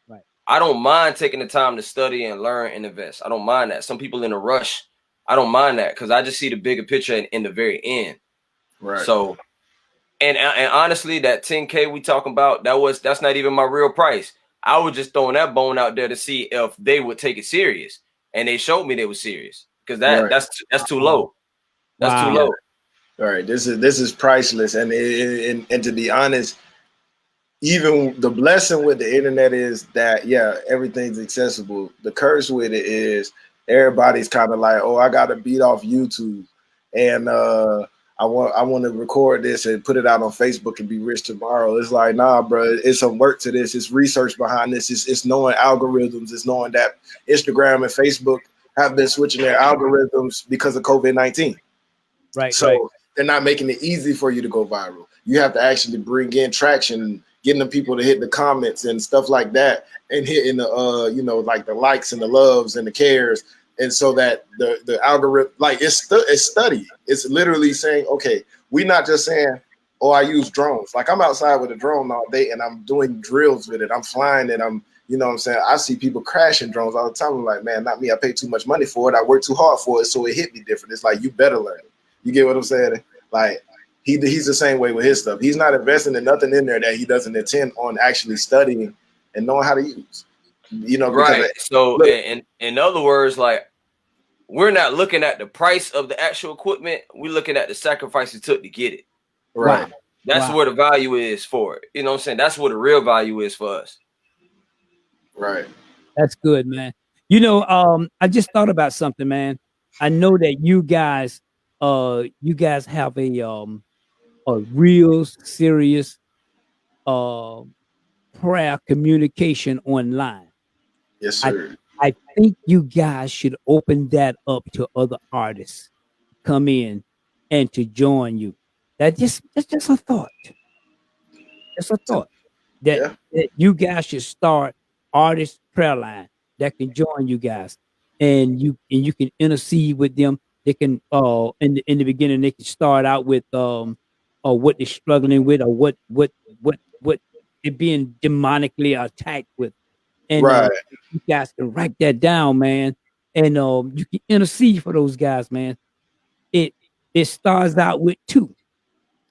Right. I don't mind taking the time to study and learn and invest. I don't mind that. Some people in a rush, I don't mind that because I just see the bigger picture in the very end. Right. So, and honestly, that 10K we talking about, that's not even my real price. I was just throwing that bone out there to see if they would take it serious, and they showed me they were serious because that's too low. That's too low. All right, this is priceless, and to be honest, even the blessing with the internet is that everything's accessible. The curse with it is everybody's kind of like, oh, I got to beat off YouTube, and I want to record this and put it out on Facebook and be rich tomorrow. It's like, nah, bro, it's some work to this. It's research behind this. It's knowing algorithms. It's knowing that Instagram and Facebook have been switching their algorithms because of COVID-19. Right. So they're not making it easy for you to go viral. You have to actually bring in traction, getting the people to hit the comments and stuff like that, and hitting the like the likes and the loves and the cares. And so that the algorithm, like it's study. It's literally saying, okay, we're not just saying, oh, I use drones. Like I'm outside with a drone all day and I'm doing drills with it. I'm flying and I'm, you know what I'm saying? I see people crashing drones all the time. I'm like, man, not me. I paid too much money for it. I worked too hard for it. So it hit me different. It's like, you better learn it. You get what I'm saying? Like he's the same way with his stuff. He's not investing in nothing in there that he doesn't intend on actually studying and knowing how to use. You know, right. So in other words, like we're not looking at the price of the actual equipment. We're looking at the sacrifice it took to get it. Right. That's where the value is for it. You know what I'm saying? That's where the real value is for us. Right. That's good, man. You know, I just thought about something, man. I know that you guys have a real serious prayer communication online. Yes, sir. I think you guys should open that up to other artists come in and to join you. That's just a thought. It's a thought that you guys should start artist prayer line that can join you guys, and you can intercede with them. They can in the beginning they can start out with or what they're struggling with or what they're being demonically attacked with. And you guys can write that down, man. And you can intercede for those guys, man. It starts out with 2.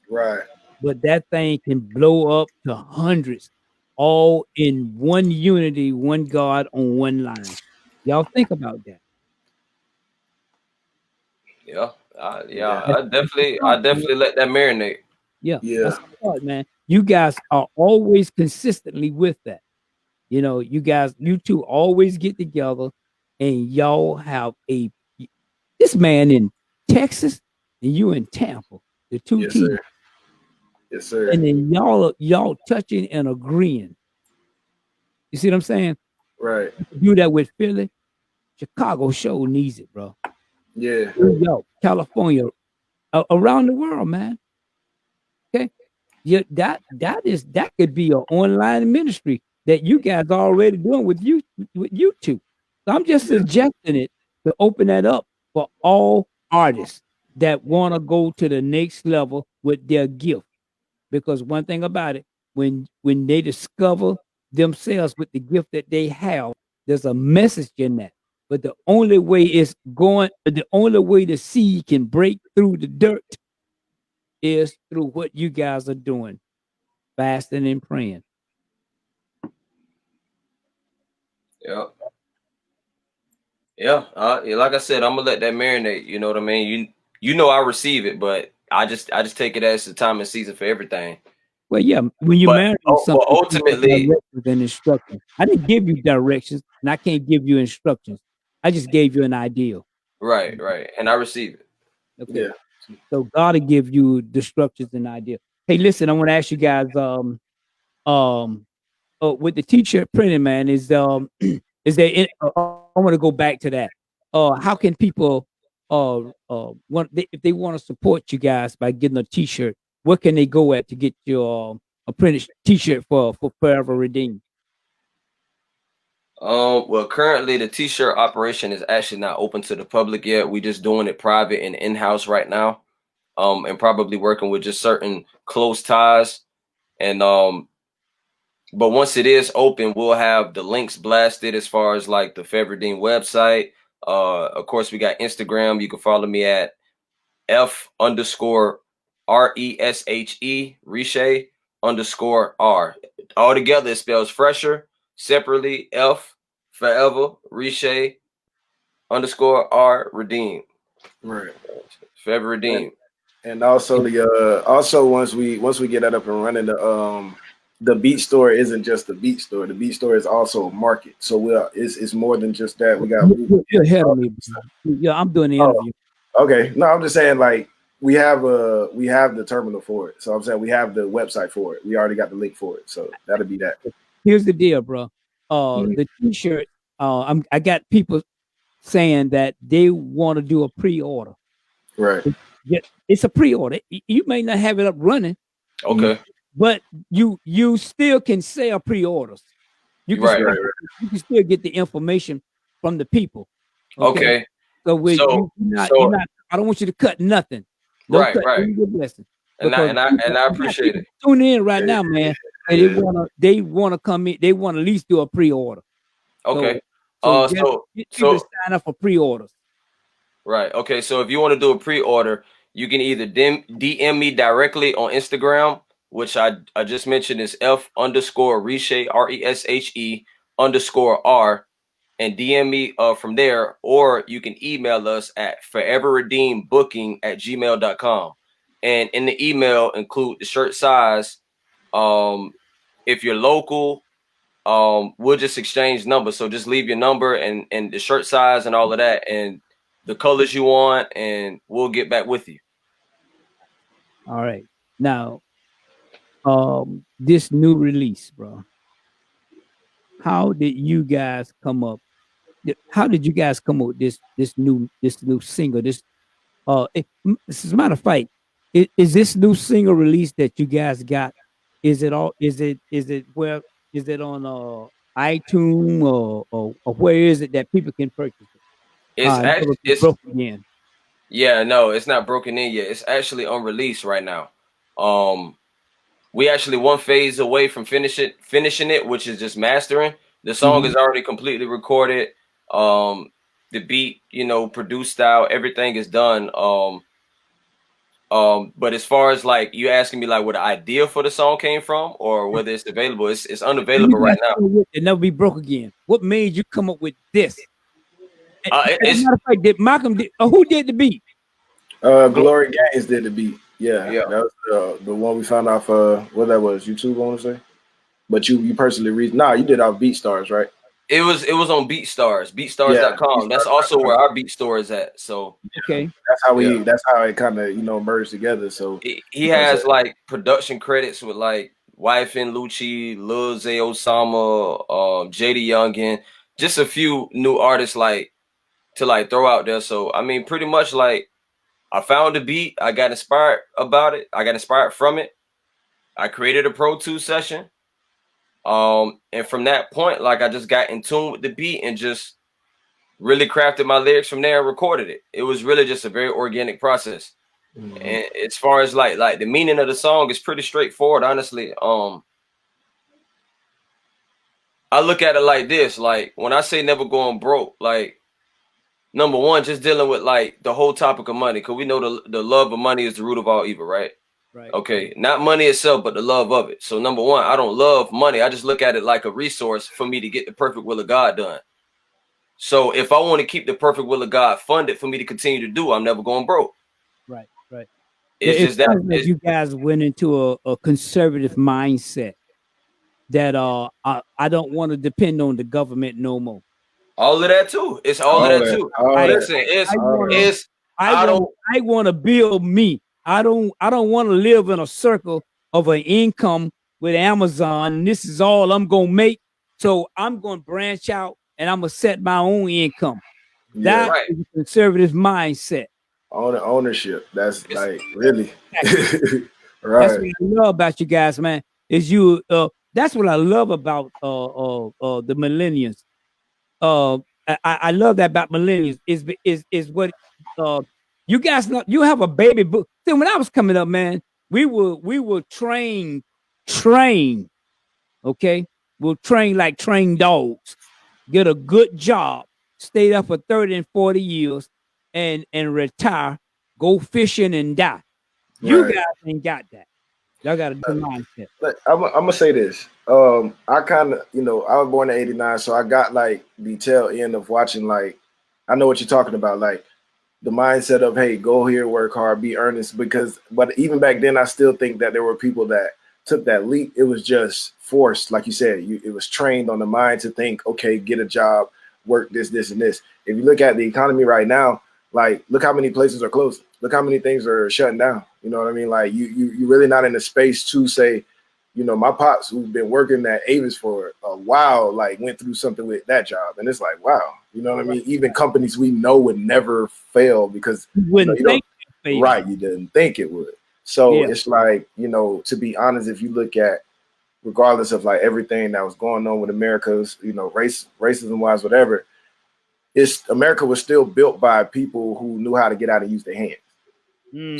Right. But that thing can blow up to hundreds, all in one unity, one God on one line. Y'all think about that. Yeah. I definitely let that marinate. Yeah. That's hard, man. You guys are always consistently with that. You know, you two always get together and y'all have this man in Texas and you in Tampa, the two teams. Sir. Yes, sir. And then y'all touching and agreeing. You see what I'm saying? Right. Do that with Philly. Chicago show needs it, bro. Yeah. New York, California, around the world, man. Okay. Yeah, that could be an online ministry that you guys are already doing with YouTube. So I'm just suggesting it to open that up for all artists that want to go to the next level with their gift. Because one thing about it, when they discover themselves with the gift that they have, there's a message in that. But the only way the seed can break through the dirt is through what you guys are doing, fasting and praying. Yeah. Yeah. Like I said, I'm gonna let that marinate. You know what I mean? You know I receive it, but I just take it as the time and season for everything. Well, yeah, when you marry something, but ultimately, directions and instructions. I didn't give you directions, and I can't give you instructions. I just gave you an idea. right, and I receive it. Okay. Yeah. So God will give you the structures and idea. Hey, listen, I want to ask you guys, with the t-shirt printing, man, is there I want to go back to that. How can people if they want to support you guys by getting a t-shirt, where can they go at to get your a printed t-shirt for Forever Redeemed? Well, currently the t-shirt operation is actually not open to the public yet. We just doing it private and in-house right now. And probably working with just certain close ties. And but once it is open, we'll have the links blasted as far as like the Feverdeen website. Of course, we got Instagram. You can follow me at F_RESHE Riche_R. All together it spells fresher. Separately, F forever Riche_R redeem. Right. Forever redeem. And also once we get that up and running, the beat store isn't just the beat store. The beat store is also a market. So it's more than just that. We got you're ahead of me. Yeah, I'm doing the interview. Okay. No, I'm just saying, like, we have the terminal for it. So I'm saying we have the website for it. We already got the link for it. So that'll be that. Here's the deal, bro. The t-shirt, I got people saying that they want to do a pre-order. Right. It's a pre-order. You may not have it up running. Okay. But you still can sell pre-orders. You can you can still get the information from the people. Okay. So you're not. I don't want you to cut nothing. Don't cut your blessing. And I appreciate it. Tune in right now, man. And they wanna come in. They want to at least do a pre-order. Okay. So sign up for pre-orders. Right. Okay. So if you want to do a pre-order, you can either DM me directly on Instagram, which I just mentioned is F_Reshe RESHE_R, and DM me from there, or you can email us at foreverredeembooking@gmail.com. And in the email include the shirt size. If you're local, we'll just exchange numbers. So just leave your number and the shirt size and all of that and the colors you want, and we'll get back with you. All right. Now, this new release, bro. How did you guys come up? How did you guys come up with this new single? As a matter of fact, is this new single release that you guys got? Is it on iTunes or where is it that people can purchase it? It's broken in. Yeah, no, it's not broken in yet. It's actually on release right now. We actually one phase away from finishing it, which is just mastering. The song is already completely recorded. The beat, produced style, everything is done. But as far as like you asking me like where the idea for the song came from or whether it's available, it's unavailable right now. It never be broke again. What made you come up with this? As a matter of fact, did Malcolm who did the beat? Glory Gaines did the beat. Yeah. That was the one we found off what that was, YouTube, I want to say. But you personally read you did off BeatStars, right? It was on BeatStars, beatstars.com. That's also where our beat store is at. So okay. That's how it kind of merged together. So he has like production credits with like Wife and Lucci, Lil Zay Osama, JD Youngin, just a few new artists like to like throw out there. So I mean pretty much like I found the beat, I got inspired about it, I got inspired from it. I created a Pro 2 session. And from that point, like I just got in tune with the beat and just really crafted my lyrics from there and recorded it. It was really just a very organic process. And as far as like the meaning of the song is pretty straightforward, honestly. I look at it like this, like when I say never going broke, like number one, just dealing with like the whole topic of money, because we know the love of money is the root of all evil, right? Right. Okay, not money itself, but the love of it. So number one, I don't love money. I just look at it like a resource for me to get the perfect will of God done. So if I want to keep the perfect will of God funded for me to continue to do, I'm never going broke. Right. It's just that you guys went into a conservative mindset that I don't want to depend on the government no more. All of that too. It's all of that too. Listen, I want to build me. I don't want to live in a circle of an income with Amazon. And this is all I'm gonna make. So I'm gonna branch out and I'm gonna set my own income. Yeah. That is a conservative mindset. Ownership. That's like really right. That's what I love about you guys, man. Is you that's what I love about the millennials. I love that about millennials is what you guys know. You have a baby book. See, when I was coming up, man, we were train. Okay, we'll train like trained dogs. Get a good job, stay there for 30 and 40 years, and retire, go fishing and die. You guys ain't got that. Y'all got a good mindset. I'm gonna say this. I kind of, I was born in '89, so I got like the tail end of watching. Like, I know what you're talking about. Like the mindset of, hey, go here, work hard, be earnest. But even back then, I still think that there were people that took that leap. It was just forced, like you said. It was trained on the mind to think, okay, get a job, work this, and this. If you look at the economy right now, like, look how many places are closing. Look how many things are shutting down. You know what I mean? Like, you're really not in a space to say, my pops who've been working at Avis for a while, like, went through something with that job. And it's like, wow, you know what I mean? Even companies we know would never fail because you didn't think it would. So it's like, to be honest, if you look at, regardless of like everything that was going on with America's, racism wise, whatever, America was still built by people who knew how to get out and use their hands.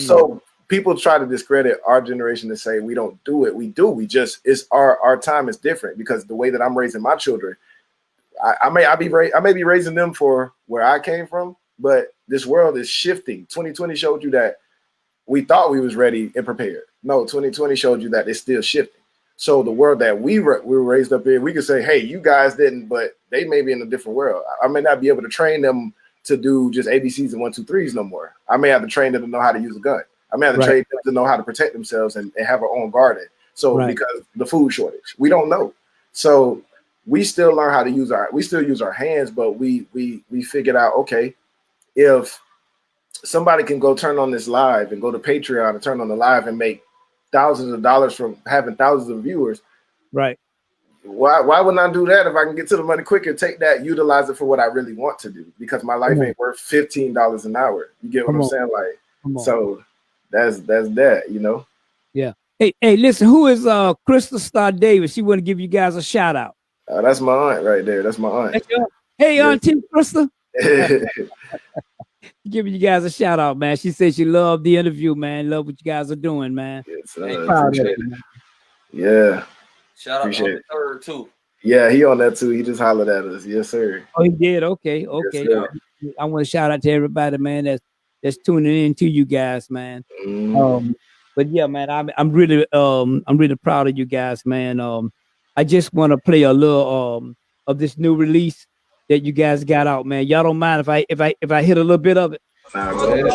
So people try to discredit our generation and say we don't do it. We do. It's our time is different because the way that I'm raising my children, I may be raising them for where I came from, but this world is shifting. 2020 showed you that we thought we was ready and prepared. No, 2020 showed you that it's still shifting. So the world that we were raised up in, we could say, hey, you guys didn't, but they may be in a different world. I may not be able to train them to do just ABCs and 1, 2, 3s no more. I may have to train them to know how to use a gun. I may have to train them to know how to protect themselves and have our own garden. So because the food shortage, we don't know. So we still learn how to use our hands, but we figured out, okay, if somebody can go turn on this live and go to Patreon and turn on the live and make thousands of dollars from having thousands of viewers, right? Why wouldn't I do that if I can get to the money quicker? Take that, utilize it for what I really want to do, because my life ain't worth $15 an hour. You get what I'm saying? Like, so that's that, Yeah. Hey, listen, who is Crystal Star Davis? She want to give you guys a shout out. That's my aunt right there. That's my aunt. Hey, Auntie Crystal. Giving you guys a shout out, man. She said she loved the interview, man. Love what you guys are doing, man. Yes, appreciate it. Yeah. Shout out to Third too. Yeah, he on that too. He just hollered at us. Yes, sir. Oh, he did. Okay. Yes, I want to shout out to everybody, man, that's tuning in to you guys, man. But yeah, man, I'm really proud of you guys, man. I just want to play a little of this new release that you guys got out, man. Y'all don't mind if I hit a little bit of it? For 90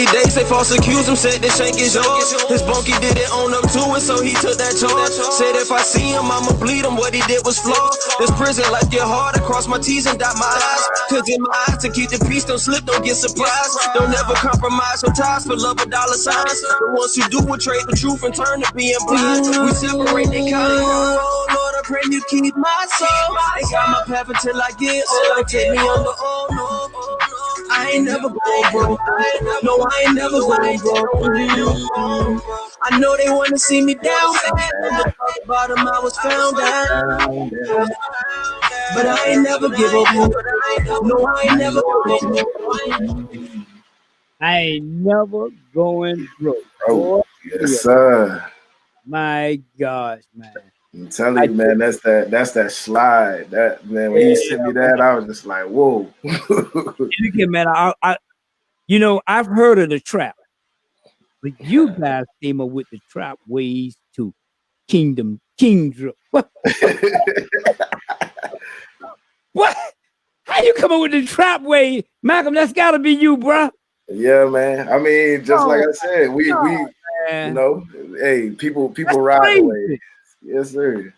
days, they false accused him, said this shank is yours. His bunkie didn't own up to it, so he took that charge. Said if I see him, I'ma bleed him. What he did was flawed. This prison life get hard. I cross my T's and dot my I's. Cause in my eyes, to keep the peace, don't slip, don't get surprised. Don't ever compromise with ties for love of dollar signs. The ones who do will trade the truth and turn to being blind. We separate they kind. Oh Lord, I pray you keep my soul. Ain't got my path until I get old. Take me on the I ain't never going broke. No, I ain't never going broke. I know they want to see me down. On the bottom, I was found out. But I ain't never give up. No, I ain't never going broke. I ain't never going broke. Oh, yes, sir. My gosh, man. I'm telling you, man, that's that slide. That man, when he sent me that, I was just like, whoa. Again, man, I've heard of the trap, but you guys came up with the trap ways to King Drip. What? What? How you come up with the trap way, Malcolm? That's got to be you, bro. Yeah, man. I mean, just like I said, we man. you know, hey, people That's ride crazy. the way. Yes, sir.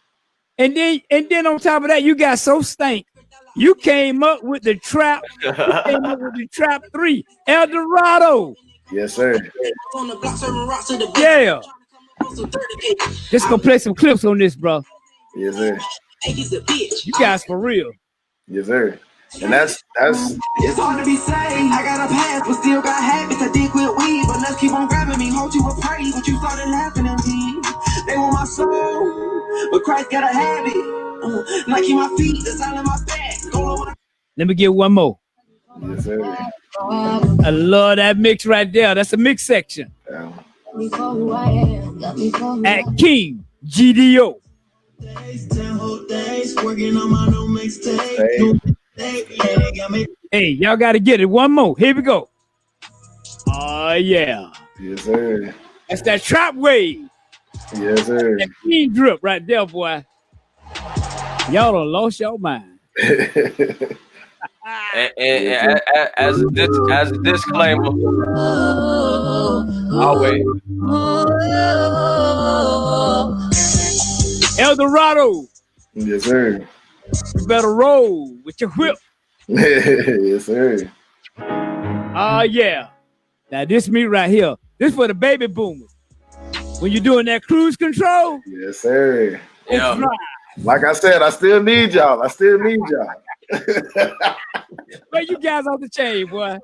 And then on top of that, you got so stank. You came up with the trap. You came up with the trap 3, El Dorado. Yes, sir. Yeah. Just gonna play some clips on this, bro. Yes, sir. You guys for real. Yes, sir. And that's it's hard to be saved. I got a past, but still got habits. I did quit weed, but let's keep on grabbing me. Hold you with praise, but you started laughing at me. They want my soul, but Christ got a habit. Nike my feet, that's all in my back. Let me get one more. yes, sir. I love that mix right there. That's a mix section. Yeah. At King GDO. Hey, y'all got to get it. One more. Here we go. Oh, yeah. Yes, sir. That's that trap wave. Yes, sir. That King Drip right there, boy. Y'all done lost your mind. and as a disclaimer, I'll wait. El Dorado. Yes, sir. You better roll with your whip. Yes, sir. Oh, yeah. Now, this me right here. This for the baby boomers. When you're doing that cruise control, Yes, sir. Yeah. it's right. Like I said, I still need y'all. But you guys off the chain, boy.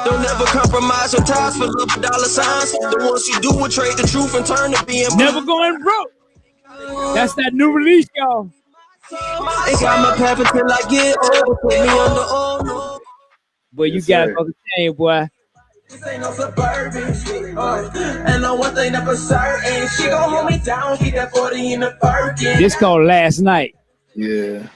Don't ever compromise your ties for love or dollar signs. The ones you do will trade the truth and turn to being Never going broke. That's that new release, y'all. They got my path until I get over. Put me on the no. Boy, you Yes, guys sir. off the chain, boy. This ain't no suburban shit. And no one thing that for certain. She gon' hold me down, keep that 40 in the Birkin. This called Last Night. Yeah.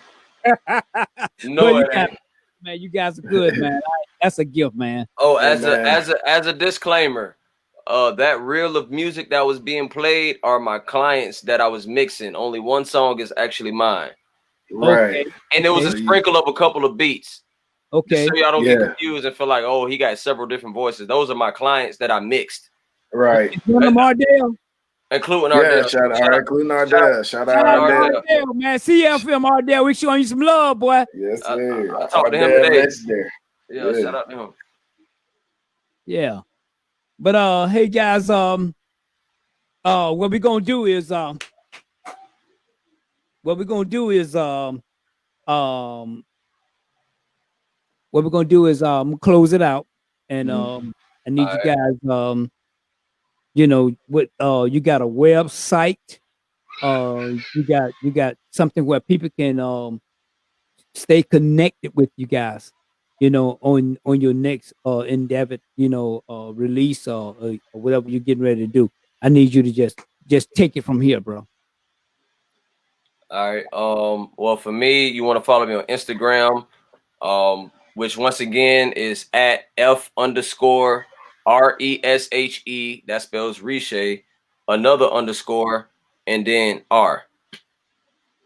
No, Boy, you it guys, ain't. man, you guys are good, man. That's a gift, man. Oh, Yeah, as a disclaimer, that reel of music that was being played are my clients that I was mixing. Only one song is actually mine, Right. and there was a Okay. sprinkle of a couple of beats. Okay. So y'all don't Yeah. get confused and feel like, oh, he got several different voices. Those are my clients that I mixed, Right. You know Mardell? including Yeah, Ardell. shout out, including Ardell. Shout out Shout out to Ardell. Ardell, man. CFM Ardell. We showing you some love, boy. Yes, sir. I talked to him Ardell today. legendary. Yeah, Yeah. shout out to him. Yeah. But hey guys, what we're gonna do is close it out, and I need you guys you got a website, you got something where people can stay connected with you guys, on your next endeavor, release or whatever you're getting ready to do. I need you to just take it from here, bro. All right. Well, for me, you want to follow me on Instagram, which once again is at F_RESHE. That spells Riche, another underscore, and then R.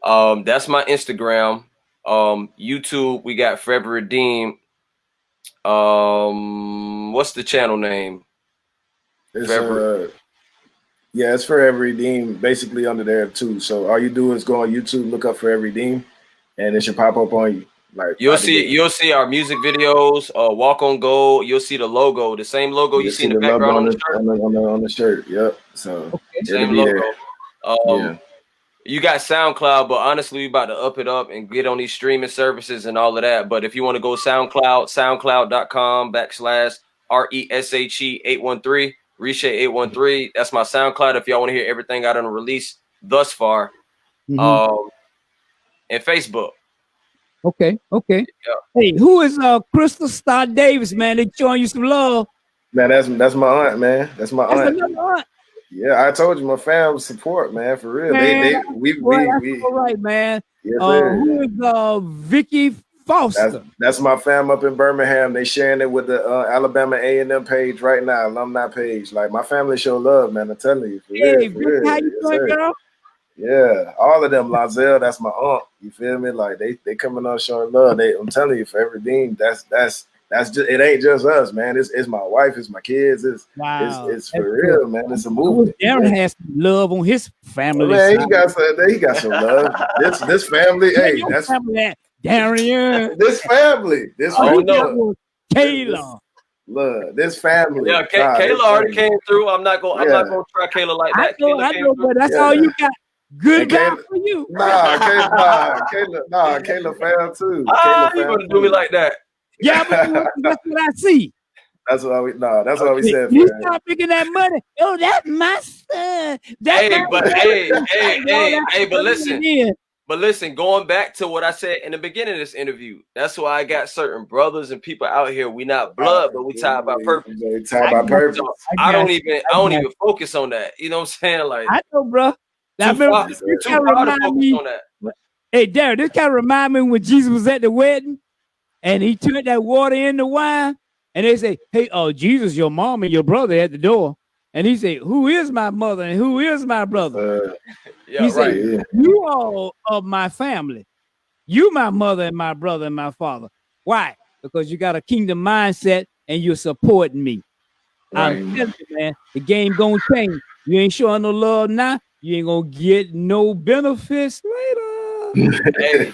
That's my Instagram. YouTube, we got Forever Redeem. What's the channel name? It's Forever. yeah, it's Forever Redeem, basically under there too. So all you do is go on YouTube, look up Forever Redeem, and it should pop up on you. Like You'll see our music videos, Walk on Gold. You'll see the logo, the same logo you see in the logo background on the shirt. on the shirt. Yep. So it'll Same be logo. there. You got SoundCloud, but honestly, we about to up it up and get on these streaming services and all of that. But if you want to go SoundCloud, soundcloud.com/RESHE813, Riche 813. That's my SoundCloud. If y'all want to hear everything I done released thus far, and Facebook. Okay. Yeah. Hey, who is Crystal Star Davis, man? They showing you some love. Man, that's my aunt, man. That's my That's aunt. another aunt. Yeah, I told you my fam support, man, for real. Man, We all right, man. yes, sir. Who is Vicky Foster? That's my fam up in Birmingham. They sharing it with the Alabama A&M page right now, alumni page. Like my family show love, man. I'm telling you, for Hey, real, for Vicky, real. how you Yes, doing, sir. girl? Yeah, all of them. Lozelle, that's my aunt. You feel me? Like they coming on showing love. I'm telling you, for everything. That's just it. Ain't just us, man. It's my wife. It's my kids. Wow, It's for real, man. It's a movement. Darren has some love on his family. Man, he got some love. This family, hey, that's family. Darren. this family. This family. Kayla. Look, this family. Yeah, Kayla already came through. I'm not gonna try Kayla like that. I know, but that's all you got. Good guy for you. Kayla fell too. You gonna do me like that? Yeah, but that's what I see. That's what we said. You start picking that money. Oh, that's my son. But listen, going back to what I said in the beginning of this interview, that's why I got certain brothers and people out here. We not blood, but we tied by purpose. I don't even focus on that. You know what I'm saying? Like I know, bro. Hey, Darren, this kind of remind me when Jesus was at the wedding and he turned that water into wine. And they say, hey, Jesus, your mom and your brother at the door. And he said, who is my mother and who is my brother? He said, you all of my family. You my mother and my brother and my father. Why? Because you got a kingdom mindset and you're supporting me. Right. I'm telling you, man, the game gonna change. You ain't showing no love now. You ain't gonna get no benefits later. Hey,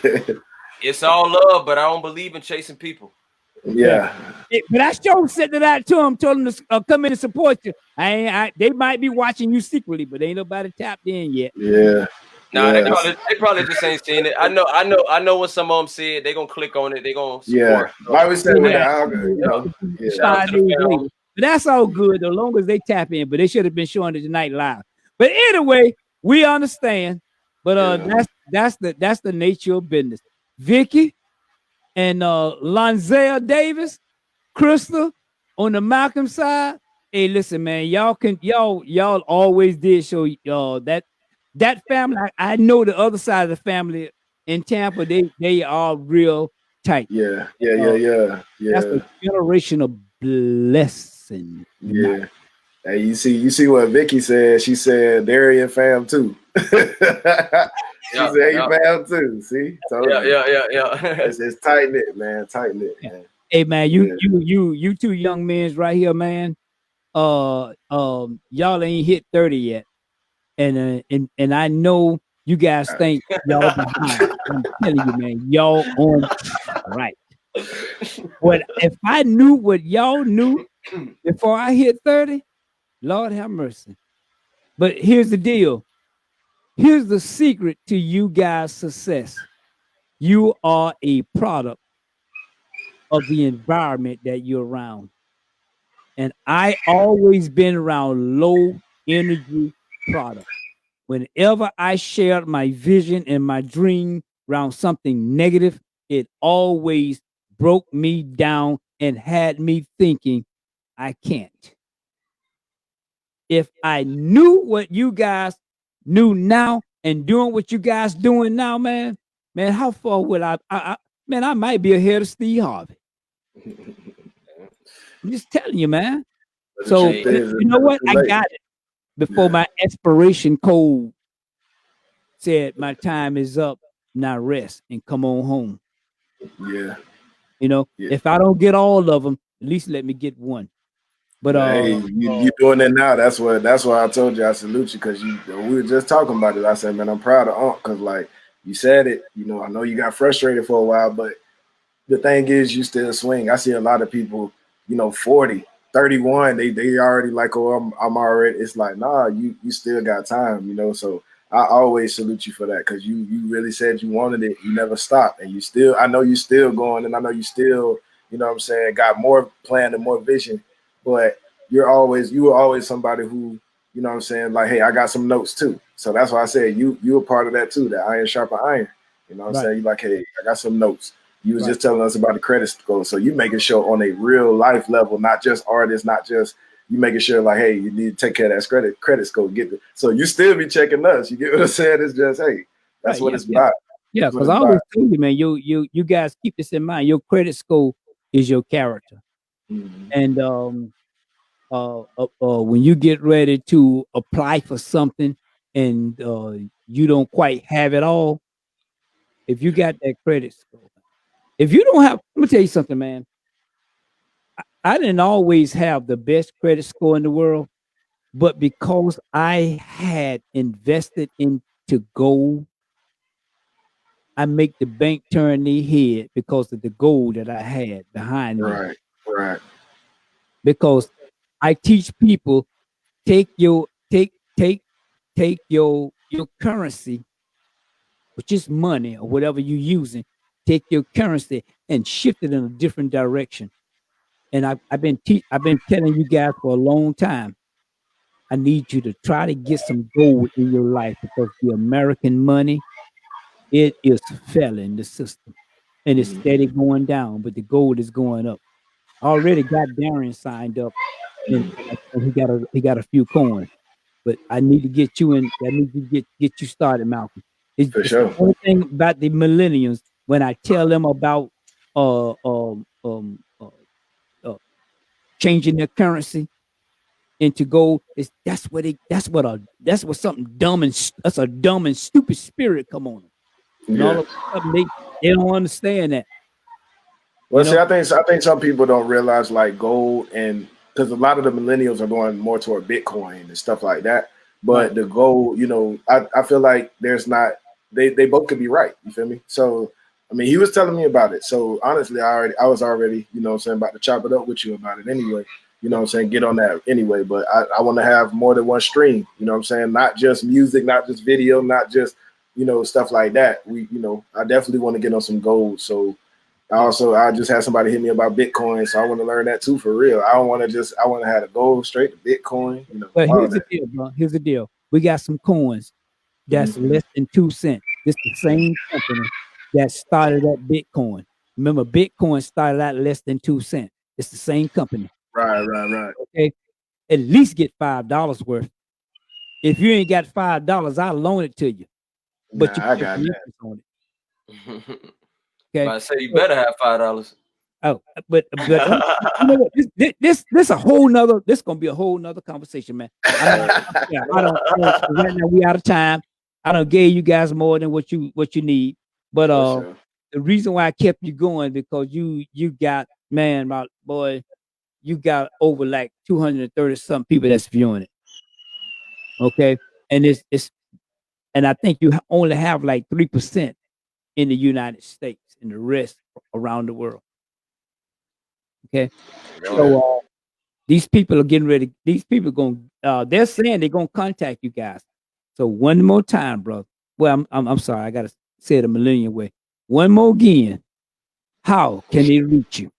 it's all love, but I don't believe in chasing people. Yeah. But I sure said that to him, told him to come in and support you. They might be watching you secretly, but ain't nobody tapped in yet. Yeah. Nah, they probably just ain't seen it. I know when some of them see it, they gonna click on it. They gonna support. Why we say with the algorithm? But that's all good, as long as they tap in. But they should have been showing it tonight live. But anyway, we understand. But that's the nature of business. Vicky and Lonzelle Davis, Crystal on the Malcolm side. Hey, listen, man, y'all always did show y'all that family. I know the other side of the family in Tampa. They are real tight. Yeah. That's a generational blessing. Yeah. Hey, you see what Vicky said? She said Darian fam too. She said you fam too. See? So it's tight knit, man. Tight knit, man. Hey man, you two young men right here, man. Y'all ain't hit 30 yet. And I know you guys think y'all behind. I'm telling you, man, y'all on right. But if I knew what y'all knew before I hit 30, Lord have mercy. But here's the deal. Here's the secret to you guys' success. You are a product of the environment that you're around. And I always been around low energy products. Whenever I shared my vision and my dream around something negative, it always broke me down and had me thinking, I can't. If I knew what you guys knew now and doing what you guys doing now, man, how far would I might be ahead of Steve Harvey. I'm just telling you, man. So you know what? I got it before my expiration code said my time is up. Now rest and come on home. Yeah. You know, if I don't get all of them, at least let me get one. But hey, you doing it now. That's why I told you I salute you, because we were just talking about it. I said, man, I'm proud of Unc, because like you said it, you know, I know you got frustrated for a while, but the thing is you still swing. I see a lot of people, you know, 40, 31, they already like, oh, I'm already. It's like, nah, you still got time, you know. So I always salute you for that, because you really said you wanted it. You never stopped, and I know you still going, and I know you still, you know what I'm saying, got more plan and more vision. But you were always somebody who, you know what I'm saying, like, hey, I got some notes too. So that's why I said you were part of that too, that iron sharpen iron. You know what I'm saying? You like, hey, I got some notes. You was just telling us about the credit score. So you making sure on a real life level, not just artists, not just, you making sure like, hey, you need to take care of that credit score. So you still be checking us. You get what I'm saying? It's just, hey, that's what it's about. Yeah, because I always tell you, man, you guys keep this in mind. Your credit score is your character. Mhm. And when you get ready to apply for something and you don't quite have it all, if you got that credit score, if you don't have, let me tell you something, man. I didn't always have the best credit score in the world, but because I had invested into gold, I make the bank turn their head because of the gold that I had behind me. Right. Because I teach people take your currency, which is money or whatever you're using, take your currency and shift it in a different direction. And I've been telling you guys for a long time. I need you to try to get some gold in your life because the American money, it is failing the system, and it's steady going down, but the gold is going up. I already got Darren signed up, and he got a few coins. But I need to get you in. I need to get you started, Malcolm. For It's sure. the only thing about the millennials when I tell them about uh, um, um, uh, changing their currency into gold, is that's what something dumb that's a dumb and stupid spirit come on them, and all of a sudden they don't understand that. Well, see, I think some people don't realize like gold, and because a lot of the millennials are going more toward Bitcoin and stuff like that. But the gold, I feel like there's not they both could be right. You feel me? So I mean, he was telling me about it. So honestly, I was already, what I'm saying, about to chop it up with you about it anyway. You know what I'm saying? Get on that anyway. But I want to have more than one stream, you know what I'm saying? Not just music, not just video, not just, stuff like that. I definitely want to get on some gold. So I just had somebody hit me about Bitcoin, so I want to learn that too for real. I want to have to go straight to Bitcoin. But here's the deal, bro. Here's the deal. We got some coins that's less than 2 cents. This the same company that started at Bitcoin. Remember, Bitcoin started out less than 2 cents. It's the same company. Right. Okay, at least get $5 worth. If you ain't got $5, I'll loan it to you. But I got that on it. Okay, I say you better have $5. Oh, but this a whole nother. This gonna be a whole nother conversation, man. I don't. Right now we out of time. I don't gave you guys more than what you need. But the reason why I kept you going because you got, man, my boy, you got over like 230 some people that's viewing it. Okay, and it's and I think you only have like 3% in the United States, and the rest around the world. Okay, so these people are getting ready. These people going. They're saying they're gonna contact you guys. So one more time, bro. Well, I'm sorry. I gotta say it a millennial way. One more again. How can they reach you?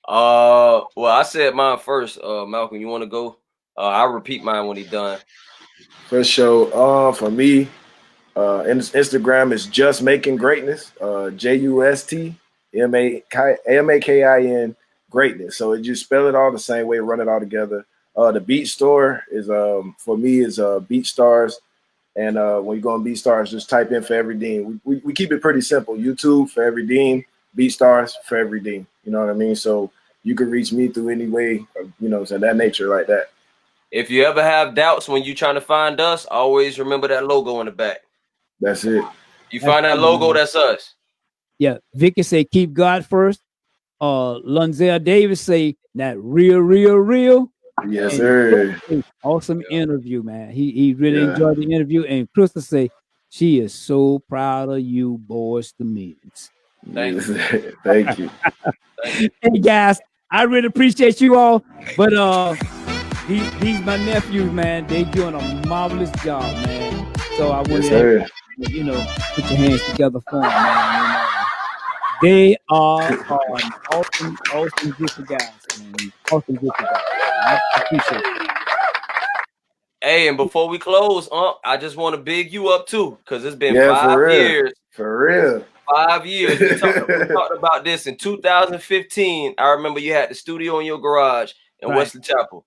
Well, I said mine first. Malcolm, you want to go? I'll repeat mine when he's done. For sure. For me, Instagram is Just Making Greatness. JUSTMAKIN Greatness. So you spell it all the same way, run it all together. The BeatStars is for me is BeatStars. And when you go on BeatStars, just type in Forever Dean. We keep it pretty simple. YouTube, Forever Dean, BeatStars, Forever Dean. You know what I mean? So you can reach me through any way, so that nature like that. If you ever have doubts when you're trying to find us, always remember that logo in the back. That's it. You find that logo, that's us. Yeah. Vicky say keep God first. Lonzel Davis say that real. Yes, sir. Awesome interview, man. He really enjoyed the interview. And Crystal say she is so proud of you, boys. The meetings. Thank you. Thank you. Hey guys, I really appreciate you all. But these my nephews, man. They doing a marvelous job, man. So I want to, put your hands together for them, man. They are awesome group of guys, man. Awesome group of guys. I appreciate it. Hey, and before we close, I just want to big you up too, because it's been 5 years. For real. 5 years. We talked about this in 2015. I remember you had the studio in your garage in Wesley Chapel.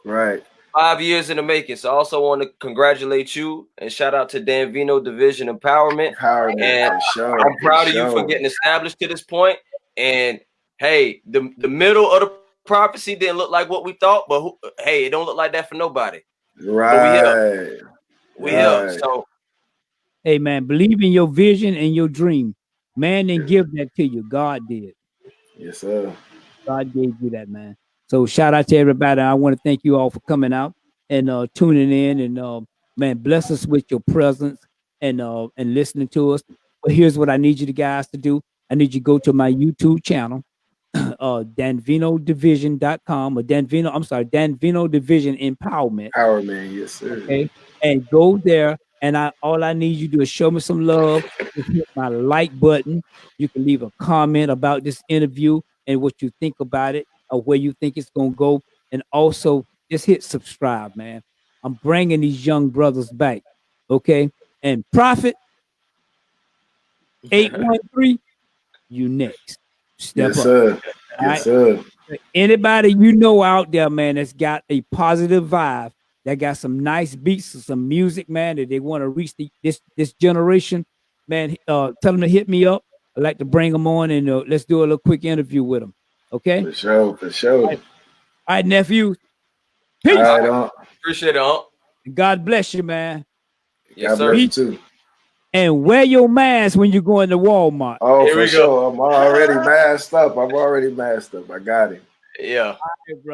Right. 5 years in the making. So I also want to congratulate you and shout out to Dan Vino Division Empowerment. And I'm proud of you for getting established to this point. And hey, the middle of the prophecy didn't look like what we thought, but hey, it don't look like that for nobody. Right. We help. So hey man, believe in your vision and your dream. Man didn't give that to you. God did. Yes, sir. God gave you that, man. So shout out to everybody. I want to thank you all for coming out and tuning in, and man, bless us with your presence and listening to us. But here's what I need you guys to do. I need you to go to my YouTube channel, danvinodivision.com, or Dan Vino Division Empowerment. Yes, sir. Okay. And go there, and all I need you to do is show me some love. Just hit my like button. You can leave a comment about this interview and what you think about it, or where you think it's gonna go, and also just hit subscribe, man. I'm bringing these young brothers back, okay? And Prophet 813, you next. Step yes, up. Sir. All yes, sir. Anybody you know out there, man, that's got a positive vibe, that got some nice beats, some music, man, that they want to reach this generation, man, tell them to hit me up. I'd like to bring them on, and let's do a little quick interview with them. Okay? For sure. All right, nephew. Peace. All right, appreciate it, God bless you, man. Yes, sir. You too. And wear your mask when you go into Walmart. Oh, for sure. I'm already masked up. I got it. Yeah. All right, bro.